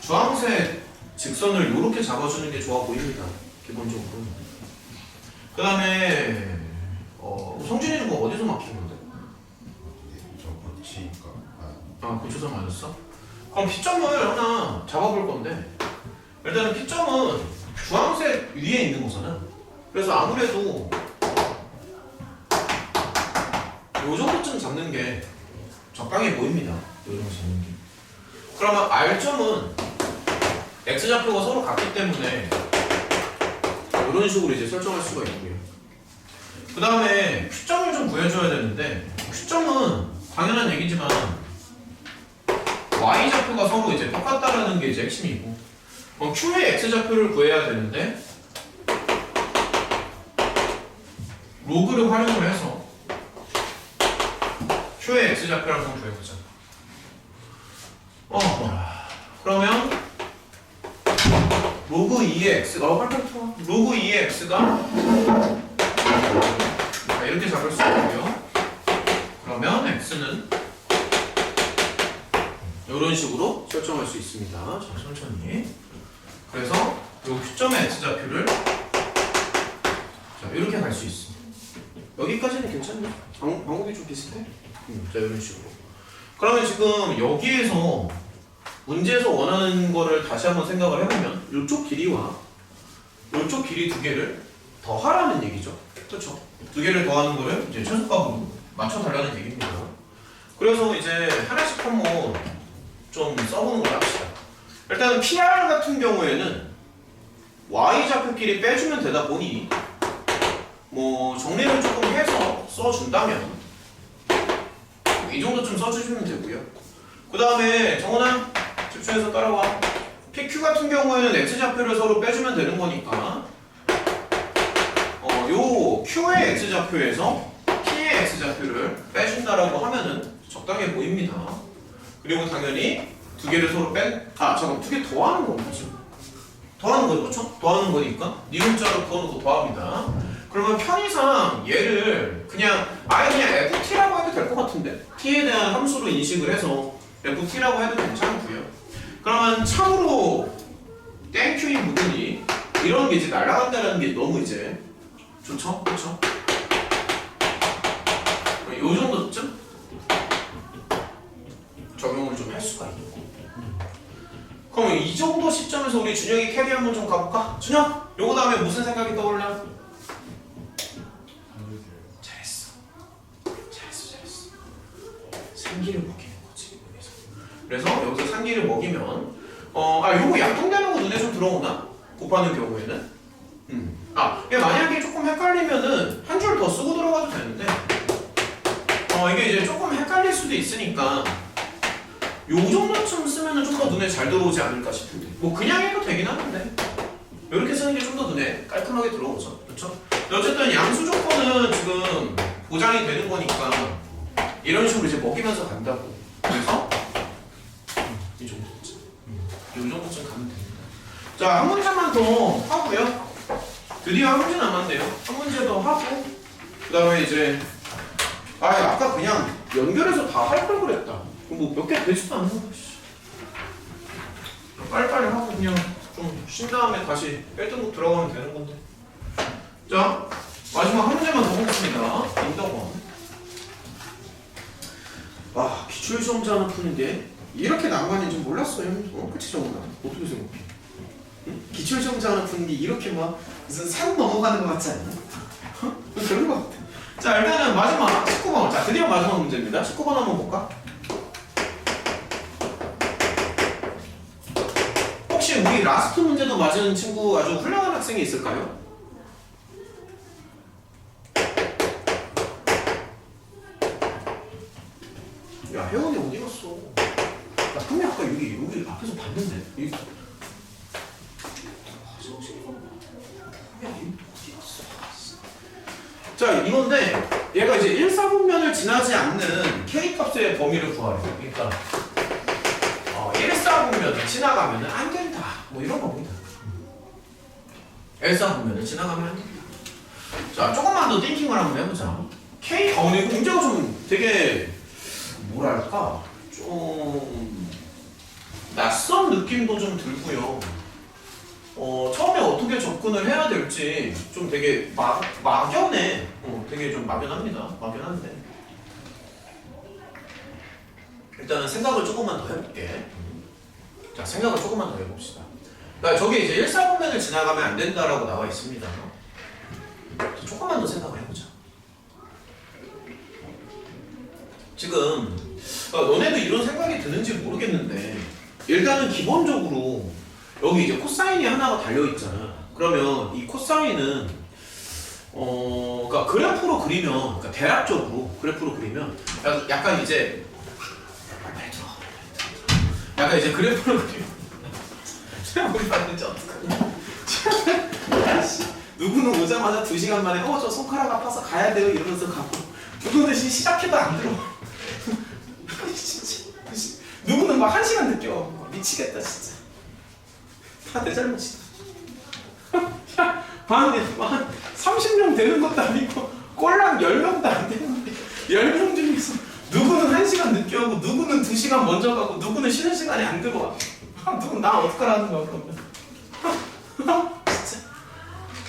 주황색 직선을 이렇게 잡아주는 게 좋아 보입니다. 기본적으로. 그 다음에 성준이는 뭐 어디서 막힌 건데? 저 고치니까 고쳐서 맞았어? 그럼 P점을 하나 잡아볼 건데 일단은 P점은 주황색 위에 있는 거잖아. 그래서 아무래도 요 정도쯤 잡는 게 적당해 보입니다. 요 정도 잡는 게. 그러면 R점은 X좌표가 서로 같기 때문에 이런 식으로 이제 설정할 수가 있고요. 그 다음에 Q점을 좀 구해줘야 되는데 Q점은 당연한 얘기지만 Y좌표가 서로 이제 똑같다라는 게 이제 핵심이고 그럼 Q의 X좌표를 구해야 되는데 로그를 활용을 해서 Q의 X좌표를 한번 구해보자. 그러면 로그 2의 X가 로그 2의 X가 이렇게 잡을 수 있고요. 그러면 X는 이런 식으로 설정할 수 있습니다. 자, 천천히. 그래서 이 Q점의 X좌표를 자, 이렇게 갈 수 있습니다. 여기까지는 괜찮네. 방법이 좀 비슷해. 자, 이런 식으로. 그러면 지금 여기에서 문제에서 원하는 거를 다시 한번 생각을 해보면 이쪽 길이와 이쪽 길이 두 개를 더하라는 얘기죠. 그렇죠? 두 개를 더하는 거를 이제 최소값으로 맞춰달라는 얘기입니다. 그래서 이제 하나씩 한번 좀 써보는 걸 합시다. 일단은 PR 같은 경우에는 Y좌표끼리 빼주면 되다 보니 뭐 정리를 조금 해서 써준다면 이 정도쯤 써주시면 되고요. 그 다음에 정원아 집중해서 따라와. PQ 같은 경우에는 X좌표를 서로 빼주면 되는 거니까 요 Q의 X좌표에서 P의 X좌표를 빼준다라고 하면은 적당해 보입니다. 그리고 당연히 두 개를 서로 잠깐 두 개 더하는 건가 지금? 더하는 거죠, 그렇죠? 더하는 거니까 니은자로 그어놓고 더합니다. 그러면 편의상 얘를 그냥 FT라고 해도 될 것 같은데 T에 대한 함수로 인식을 해서 FT라고 해도 괜찮고요. 그러면 참으로 땡큐인 부분이 이런 게 이제 날아간다는 게 너무 이제 좋죠? 그렇죠? 요 정도쯤 적용을 좀 할 수가 있고. 그럼 이 정도 시점에서 우리 준혁이 캐리 한번 좀 가볼까? 준혁! 요거 다음에 무슨 생각이 떠올라? 잘했어. 산기를 먹이는 거지. 그래서 여기서 산기를 먹이면 요거 약분되는 거 눈에 좀 들어오나? 곱하는 경우에는 만약에 조금 헷갈리면은 한 줄 더 쓰고 들어가도 되는데 이게 이제 조금 헷갈릴 수도 있으니까 요 정도쯤 쓰면은 좀 더 눈에 잘 들어오지 않을까 싶은데 뭐 그냥 해도 되긴 하는데 이렇게 쓰는 게 좀 더 눈에 깔끔하게 들어오죠. 그렇죠? 어쨌든 양수 조건은 지금 보장이 되는 거니까 이런 식으로 이제 먹이면서 간다고. 그래서 이 정도쯤 이 정도쯤 가면 됩니다. 자, 한 문제만 더 하고요. 드디어 한 문제 남았네요. 한 문제 더 하고 그 다음에 이제 아까 그냥 연결해서 다 할 걸 그랬다. 뭐 몇 개 되지도 않는 거야. 빨리빨리 하고 그냥 좀 쉰 다음에 다시 1등급 들어가면 되는 건데. 자, 마지막 한 문제만 더 보겠습니다. 인덕원. 와, 기출시험지 하나 푸는데 이렇게 난관인 줄 몰랐어요. 그치 정훈아? 어떻게 생각해? 응? 기출시험지 하나 푸는 게 이렇게 막 무슨 산 넘어가는 것 같지 않냐? 그런 것 같아. 자, 일단은 마지막 19번. 자, 드디어 마지막 문제입니다. 19번 한번 볼까? 혹시 우리 라스트 문제도 맞은 친구 아주 훌륭한 학생이 있을까요? 야, 혜원이 어디 갔어? 나 분명 아까 여기 앞에서 봤는데. 여기. 자, 이건데 얘가 이제 1, 4분면을 지나지 않는 K값의 범위를 구하래요. 그러니까 1, 4분면을 지나가면 안 된다. 뭐 이런 겁니다. 1, 4분면을 지나가면 안 된다. 자, 조금만 더 띵킹을 한번 해보자. K, 근데 문제가 좀 되게 뭐랄까 좀 낯선 느낌도 좀 들고요. 처음에 어떻게 접근을 해야 될지 좀 되게 막연해. 되게 좀 막연합니다. 막연한데 일단은 생각을 조금만 더 해볼게. 자, 생각을 조금만 더 해봅시다. 그러니까 저기 이제 1, 4분면을 지나가면 안 된다라고 나와 있습니다. 조금만 더 생각을 해보자. 지금 너네도 이런 생각이 드는지 모르겠는데 일단은 기본적으로 여기 이제 코사인이 하나가 달려있잖아. 그러면 이 코사인은 그러니까 그래프로 그리면, 그러니까 대략적으로 그래프로 그리면 약간 이제 약간 이제 그래프로 그리면 우리 봤는지 어떡하냐. 누구는 오자마자 2시간 만에 저 손가락 아파서 가야 돼요 이러면서 가고, 누구는 시작해도 안 들어. 진짜 누구는 막 1시간 늦게 와. 미치겠다 진짜. 다 내 잘못이다. 야, 봤는데 한 30명 되는 것도 아니고 꼴랑 10명도 안 되는데 10명 중에서 누구는 1시간 늦게 오고 누구는 2시간 먼저 가고 누구는 쉬는 시간에 안 들어와. 누군 나 어떡하라는 거야 그러면. 진짜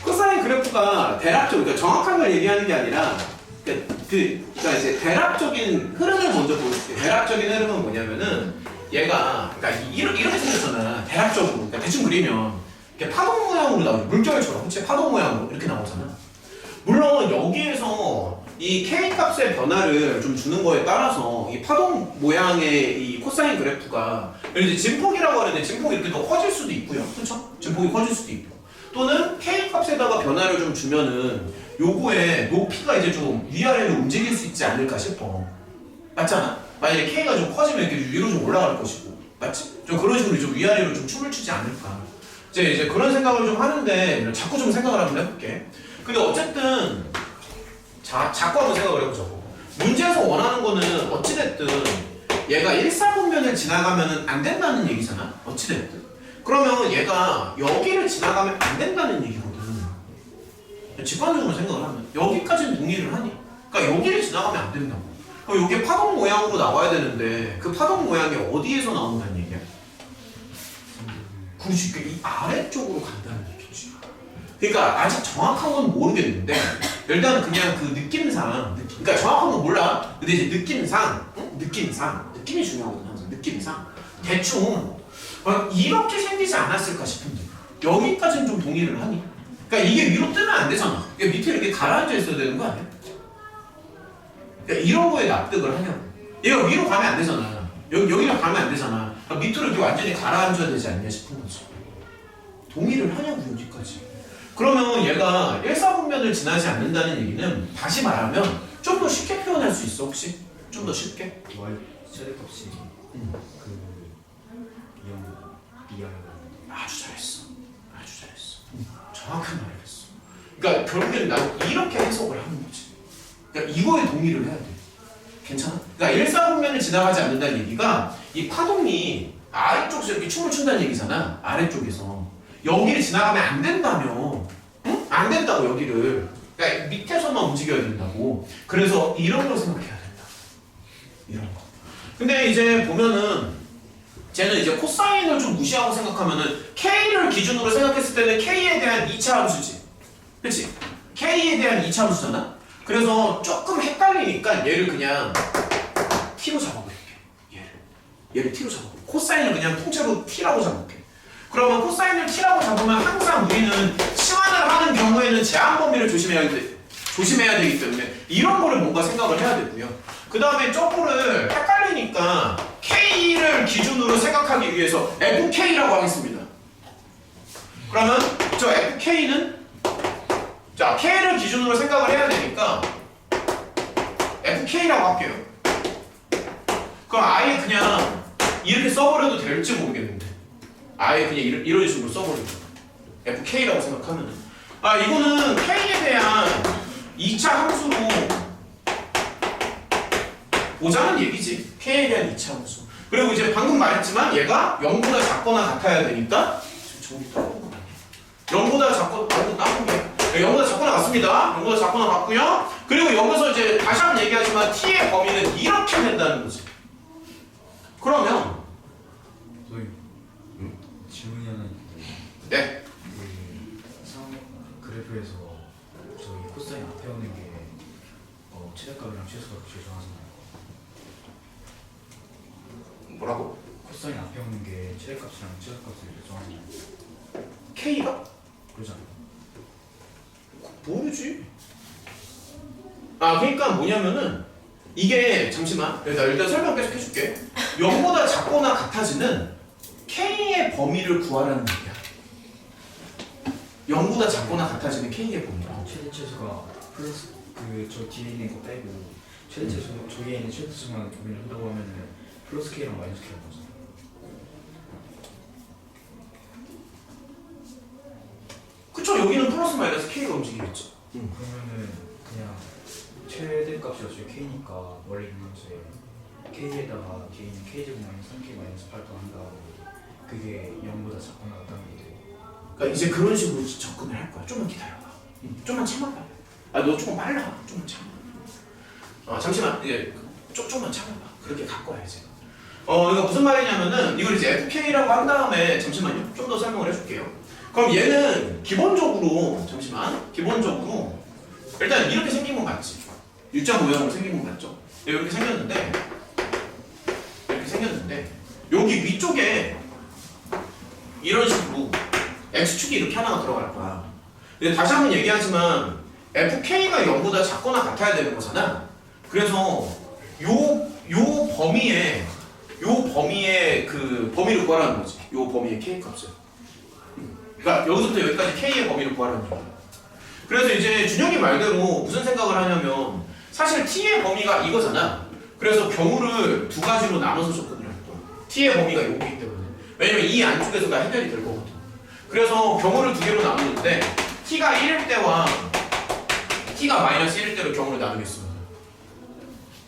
코사인 그래프가 대략적으로, 그러니까 정확한 걸 얘기하는 게 아니라 그러니까 이제 대략적인 흐름을 먼저 보여줄게. 대략적인 흐름은 뭐냐면은 얘가 그러니까 이렇게 생겼잖아. 대략적으로. 그러니까 대충 그리면 이렇게 파동 모양으로 나오죠. 물결처럼. 그치? 파동 모양으로 이렇게 나오잖아. 물론 여기에서 이 K값의 변화를 좀 주는 거에 따라서 이 파동 모양의 이 코사인 그래프가 이제 진폭이라고 하는데 진폭이 이렇게 더 커질 수도 있고요. 그렇죠? 진폭이 커질 수도 있고. 또는 K값에다가 변화를 좀 주면은 요거의 높이가 이제 좀 위아래로 움직일 수 있지 않을까 싶어. 맞잖아? 만약에 K가 좀 커지면 이렇게 위로 좀 올라갈 것이고, 맞지? 좀 그런 식으로 좀 위아래로 좀 춤을 추지 않을까. 이제 그런 생각을 좀 하는데 자꾸 좀 생각을 한번 해볼게. 근데 어쨌든 자꾸 한번 생각을 해보자고. 문제에서 원하는 거는 어찌됐든 얘가 1, 4분면을 지나가면 안 된다는 얘기잖아. 어찌됐든. 그러면 얘가 여기를 지나가면 안 된다는 얘기거든. 직관적으로 생각을 하면 여기까지는 동의를 하니? 그러니까 여기를 지나가면 안 된다고. 그럼 여기 파동 모양으로 나와야 되는데 그 파동 모양이 어디에서 나온다는 얘기야? 그렇지, 이 아래쪽으로 간다는 얘기지. 그러니까 아직 정확한 건 모르겠는데 일단 그냥 그 느낌상, 그러니까 정확한 건 몰라. 근데 이제 느낌상, 느낌이 중요하거든 항상. 느낌상 대충 이렇게 생기지 않았을까 싶은데 여기까지는 좀 동의를 하니? 그러니까 이게 위로 뜨면 안 되잖아. 그러니까 밑에 이렇게 가라앉아 있어야 되는 거 아니야? 그러니까 이런 거에 납득을 하냐고. 얘가 위로 가면 안 되잖아. 여기로 가면 안 되잖아. 그러니까 밑으로 이렇게 완전히 가라앉아야 되지 않냐 싶은 거지. 동의를 하냐고 여기까지. 그러면 얘가 1, 4분면을 지나지 않는다는 얘기는 다시 말하면 좀 더 쉽게 표현할 수 있어 혹시? 좀 더 쉽게? Y 최대값이 아주 잘했어. 정확한 말을 했어. 그러니까 결국에는 나도 이렇게 해석을 하는 거지. 그러니까 이거에 동의를 해야 돼. 괜찮아? 그러니까 1, 4분면을 지나가지 않는다는 얘기가 이 파동이 아래쪽에서 이렇게 춤을 춘다는 얘기잖아. 아래쪽에서. 여기를 지나가면 안 된다며. 응? 안 된다고 여기를. 그러니까 밑에서만 움직여야 된다고. 그래서 이런 걸 생각해야 된다. 이런 거. 근데 이제 보면은 쟤는 이제 코사인을 좀 무시하고 생각하면은 K를 기준으로 생각했을 때는 K에 대한 2차 함수지. 그치? K에 대한 2차 함수잖아? 그래서 조금 헷갈리니까 얘를 그냥 t로 잡아볼게요. 얘를 t로 잡아볼게요. 코사인을 그냥 통째로 t라고 잡을게요. 그러면 코사인을 t라고 잡으면 항상 우리는 치환을 하는 경우에는 제한 범위를 조심해야 되기 때문에 이런 거를 뭔가 생각을 해야 되고요. 그 다음에 저거를 헷갈리니까 K를 기준으로 생각하기 위해서 FK라고 하겠습니다. 그러면 저 FK는 자 K를 기준으로 생각을 해야 되니까 FK라고 할게요. 그럼 아예 그냥 이렇게 써버려도 될지 모르겠는데 아예 그냥 이런 식으로 써버려도 FK라고 생각하면 이거는 K에 대한 2차 함수로 보자는 얘기지. K에 대한 2차 함수. 그리고 이제 방금 말했지만 얘가 0보다 작거나 같아야 되니까 지금 정리 따온 거 아니야? 0보다 작거나 따온 게 0보다 작거나 같습니다. 0보다 작거나 같고요. 그리고 여기서 이제 다시 한번 얘기하지만 t의 범위는 이렇게 된다는 거지. 그러면 저희 질문이 하나 있는데 네. 그 그래프에서 저희 코사인 앞에 오는 게 최대값이랑 최소값 정하잖아요. 뭐라고? 코사인 앞에 오는 게 최대값이랑 최소값을 정하잖아요. K가? 그러잖아요. 모르지. 그러니까 뭐냐면은 이게 잠시만 나 일단 설명 계속 해줄게. 0보다 작거나 같아지는 K의 범위를 구하라는 얘기야. 0보다 작거나 같아지는 K의 범위. 최대 최소가 플러스 저 뒤에 있는 거 빼고 최대 최소 저기에 있는 최대 최소만 고민을 한다고 하면은 플러스 K랑 마이너스 K랑 거잖아요. 그쵸? 여기는 플러스 마이너스 K가 움직이겠죠. 그러면은 그냥 최대값이 어차피 K니까 원래 있는 문제에 K에다가 뒤에 있는 K제곱 마이너스 3K 마이너스 8 더한 다음에 그게 0보다 작거나 같다는 건데. 그러니까 이제 그런 식으로 접근을 할 거야. 좀만 기다려봐. 좀만 참아봐. 너 조금 빨라. 좀만 참아. 잠시만. 조금만 참아봐. 그렇게 갈 거야 이제. 이거 무슨 말이냐면은 이걸 이제 FK라고 한 다음에 잠시만요. 좀 더 설명을 해줄게요. 그럼 얘는 기본적으로 기본적으로 일단 이렇게 생긴 건 맞지? U자 모양으로 생긴 건 맞죠? 이렇게 생겼는데 여기 위쪽에 이런 식으로 X축이 이렇게 하나가 들어갈 거야. 근데 다시 한번 얘기하지만 FK가 0보다 작거나 같아야 되는 거잖아. 그래서 요 범위의 그 범위를 구하라는 거지. 요 범위의 K 값을. 그러니까 여기서부터 여기까지 K의 범위를 구하라는 거야. 그래서 이제 준혁이 말대로 무슨 생각을 하냐면 사실 T의 범위가 이거잖아. 그래서 경우를 두 가지로 나눠서 접근을 할 거야. T의 범위가 여기이기 때문에. 왜냐면 이 안쪽에서 다 해결이 될 거거든. 그래서 경우를 두 개로 나누는데 T가 1일 때와 T가 마이너스 1일 때로 경우를 나누겠습니다.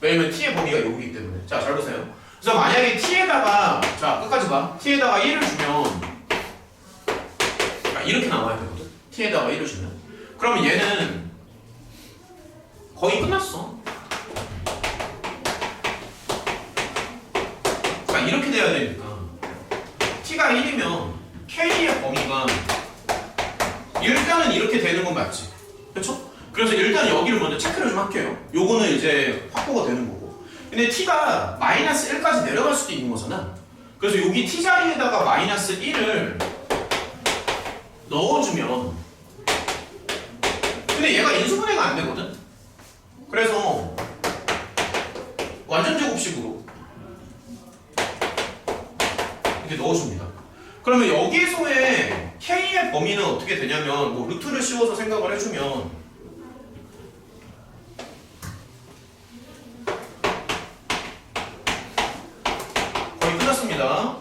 왜냐면 T의 범위가 여기이기 때문에. 자, 잘 보세요. 그래서 만약에 T에다가 자, 끝까지 봐. T에다가 1을 주면 이렇게 나와야 되거든. T에다가 1을 주면. 그러면 얘는 거의 끝났어. 자, 이렇게 돼야 되니까 T가 1이면 K의 범위가 일단은 이렇게 되는 건 맞지? 그렇죠? 그래서 일단 여기를 먼저 체크를 좀 할게요. 요거는 이제 확보가 되는 거고. 근데 T가 마이너스 1까지 내려갈 수도 있는 거잖아. 그래서 여기 T 자리에다가 마이너스 1을 넣어주면 근데 얘가 인수분해가 안 되거든? 그래서 완전 제곱식으로 이렇게 넣어줍니다. 그러면 여기에서의 K의 범위는 어떻게 되냐면 뭐 루트를 씌워서 생각을 해주면 거의 끝났습니다.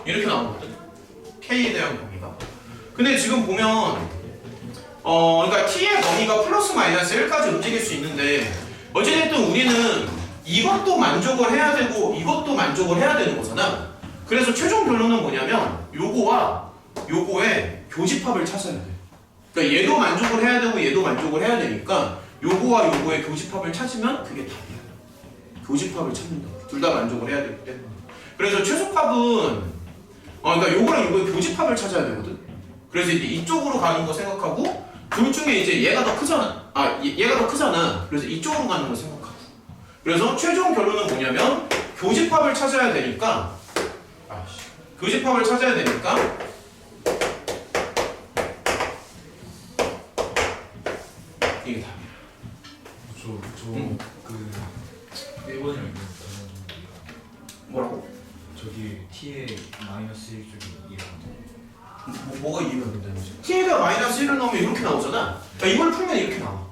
이렇게 나오거든. K에 대한 범위가. 근데 지금 보면 그러니까 T의 범위가 플러스 마이너스 1까지 움직일 수 있는데 어찌됐든 우리는 이것도 만족을 해야 되고 이것도 만족을 해야 되는 거잖아. 그래서 최종 결론은 뭐냐면 요거와 요거의 교집합을 찾아야 돼. 그러니까 얘도 만족을 해야 되고 얘도 만족을 해야 되니까 요거와 요거의 교집합을 찾으면 그게 답이야. 교집합을 찾는다. 둘 다 만족을 해야 되기 때문에. 그래서 최소값은 그러니까 요거랑 요거의 교집합을 찾아야 되거든. 그래서 이제 이쪽으로 가는 거 생각하고 둘 중에 이제 얘가 더 크잖아. 얘가 더 크잖아. 그래서 이쪽으로 가는 거 생각하고. 그래서 최종 결론은 뭐냐면 교집합을 찾아야 되니까 교집합을 찾아야 되니까 이게 답이야. 그 1번이랑 2번 뭐라고? 저기 t에 마이너스 1 쪽이 이해가 뭐가 이해가 된다는 거지? t에다 마이너스 1을 넣으면 이렇게 나오잖아. 그러니까 이걸 풀면 이렇게 나와.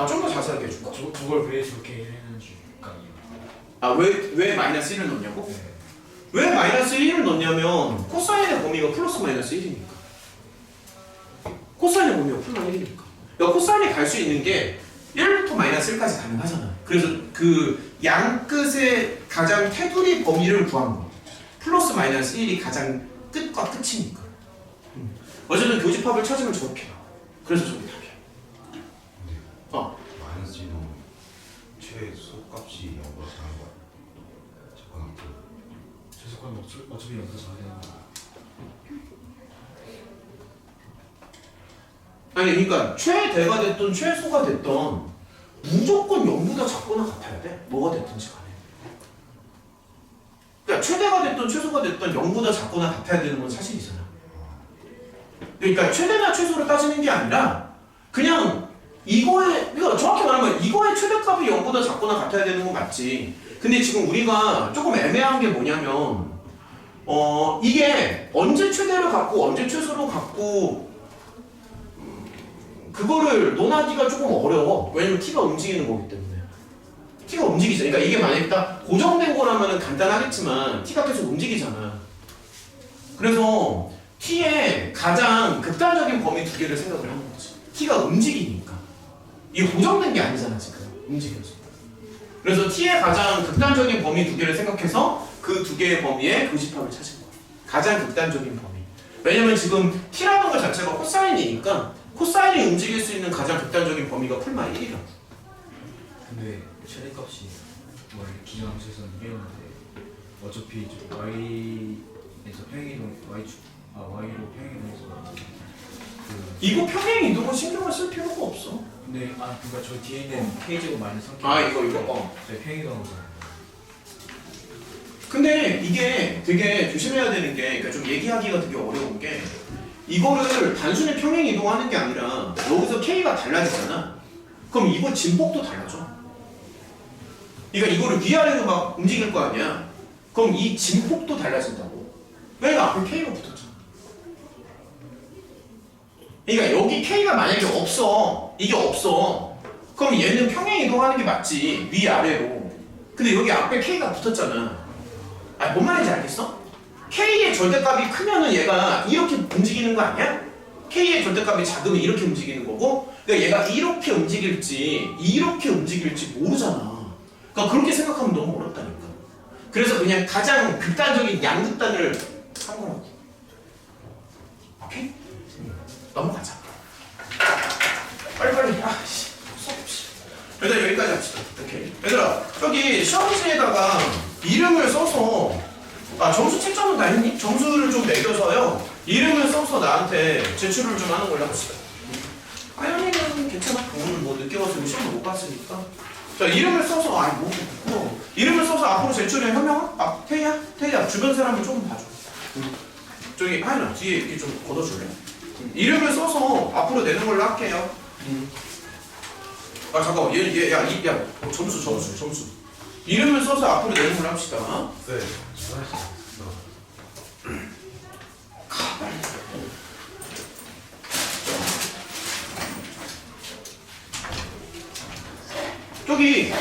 좀 더 자세하게 해줄까? 저걸 왜 저렇게 했는지가 왜 마이너스 1을 넣냐고? 네. 왜 마이너스 1을 넣냐면 코사인의 범위가 플러스 마이너스 1이니까. 코사인의 범위가 플러스 1이니까. 그러니까 코사인이 갈 수 있는 게 1부터 마이너스 1까지 가능하잖아. 그래서 그 양끝의 가장 테두리 범위를 구한 거. 플러스 마이너스 1이 가장 끝과 끝이니까. 어쨌든 교집합을 찾으면 저렇게 나와. 그래서 저게 답이야. 마이너스 1은 최소값이 0보다 작은 거야. 적어놓고 최소값은 어차피 연서 잘 되는 거야. 아니 그러니까 최대가 됐던 최소가 됐던 무조건 0보다 작거나 같아야 돼. 뭐가 됐든지 간에. 그러니까 최대가 됐던 최소가 됐던 0보다 작거나 같아야 되는 건 사실이잖아. 그러니까 최대나 최소를 따지는 게 아니라 그냥 그러니까 정확히 말하면 이거의 최대값이 0보다 작거나 같아야 되는 건 맞지. 근데 지금 우리가 조금 애매한 게 뭐냐면 이게 언제 최대를 갖고 언제 최소를 갖고 그거를 논하기가 조금 어려워. 왜냐면 t가 움직이는 거기 때문에. t가 움직이죠. 그러니까 이게 만약에 딱 고정된 거라면 간단하겠지만 t가 계속 움직이잖아. 그래서 t의 가장 극단적인 범위 두 개를 생각을 하는 거지. t가 움직이니까. 이게 고정된 게 아니잖아 지금. 움직여서. 그래서 t의 가장 극단적인 범위 두 개를 생각해서 그 두 개의 범위에 교집합을 찾은 거야. 가장 극단적인 범위. 왜냐면 지금 t라는 것 자체가 코사인이니까 코사인이 움직일 수 있는 가장 극단적인 범위가 풀마 1이라고. 근데 최대값이 뭐 기정함수에서는 이겼는데 어차피 저 y에서 평행이동 y로 평행이동해서 이거 평행 이동은 신경을 쓸 필요가 없어. 근데 그러니까 저 뒤에 있는 k제곱 마이너스 3k 이거 저 평행이동한 거. 근데 이게 되게 조심해야 되는 게 그러니까 좀 얘기하기가 되게 어려운 게 이거를 단순히 평행 이동하는 게 아니라 여기서 k가 달라지잖아. 그럼 이거 진폭도 달라져. 그러니까 이거를 위아래로 막 움직일 거 아니야. 그럼 이 진폭도 달라진다고. 왜냐 앞에 k가 붙었잖아. 그러니까 여기 k가 만약에 없어. 이게 없어. 그럼 얘는 평행 이동하는 게 맞지. 위아래로. 근데 여기 앞에 k가 붙었잖아. 뭔 말인지 알겠어? K의 절대값이 크면은 얘가 이렇게 움직이는 거 아니야? K의 절대값이 작으면 이렇게 움직이는 거고 그러니까 얘가 이렇게 움직일지 이렇게 움직일지 모르잖아. 그러니까 그렇게 생각하면 너무 어렵다니까. 그래서 그냥 가장 극단적인 양극단을 한 거라고. 오케이? 넘어가자. 빨리빨리. 일단 여기까지 합시다. 오케이. 얘들아 저기 시험지에다가 이름을 써서 점수 채점은 다 했니? 점수를 좀 매겨서요 이름을 써서 나한테 제출을 좀 하는 걸로 합시다. 아연이는 괜찮아. 오늘 뭐 늦게 와서 시험을 못 봤으니까. 자 이름을 써서 이름을 써서 앞으로 제출해. 현명아? 태희야 주변 사람을 조금 봐줘. 저기 하연아 뒤에 이렇게 좀 걷어줄래? 이름을 써서 앞으로 내는 걸로 할게요. 잠깐만 야 점수 이름을 써서 앞으로 내는 걸로 합시다. 네. 저기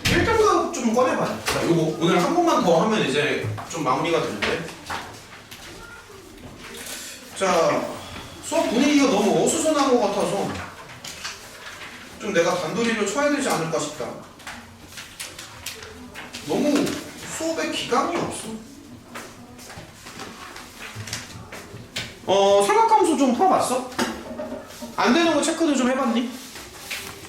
1등급 좀 꺼내봐요. 자, 요거 오늘 한 번만 더 하면 이제 좀 마무리가 되는데. 자, 수업 분위기가 너무 어수선한 것 같아서 좀 내가 단도리를 쳐야 되지 않을까 싶다. 너무 수업에 기강이 없어. 삼각함수 좀 풀어봤어? 안 되는 거 체크도 좀 해봤니?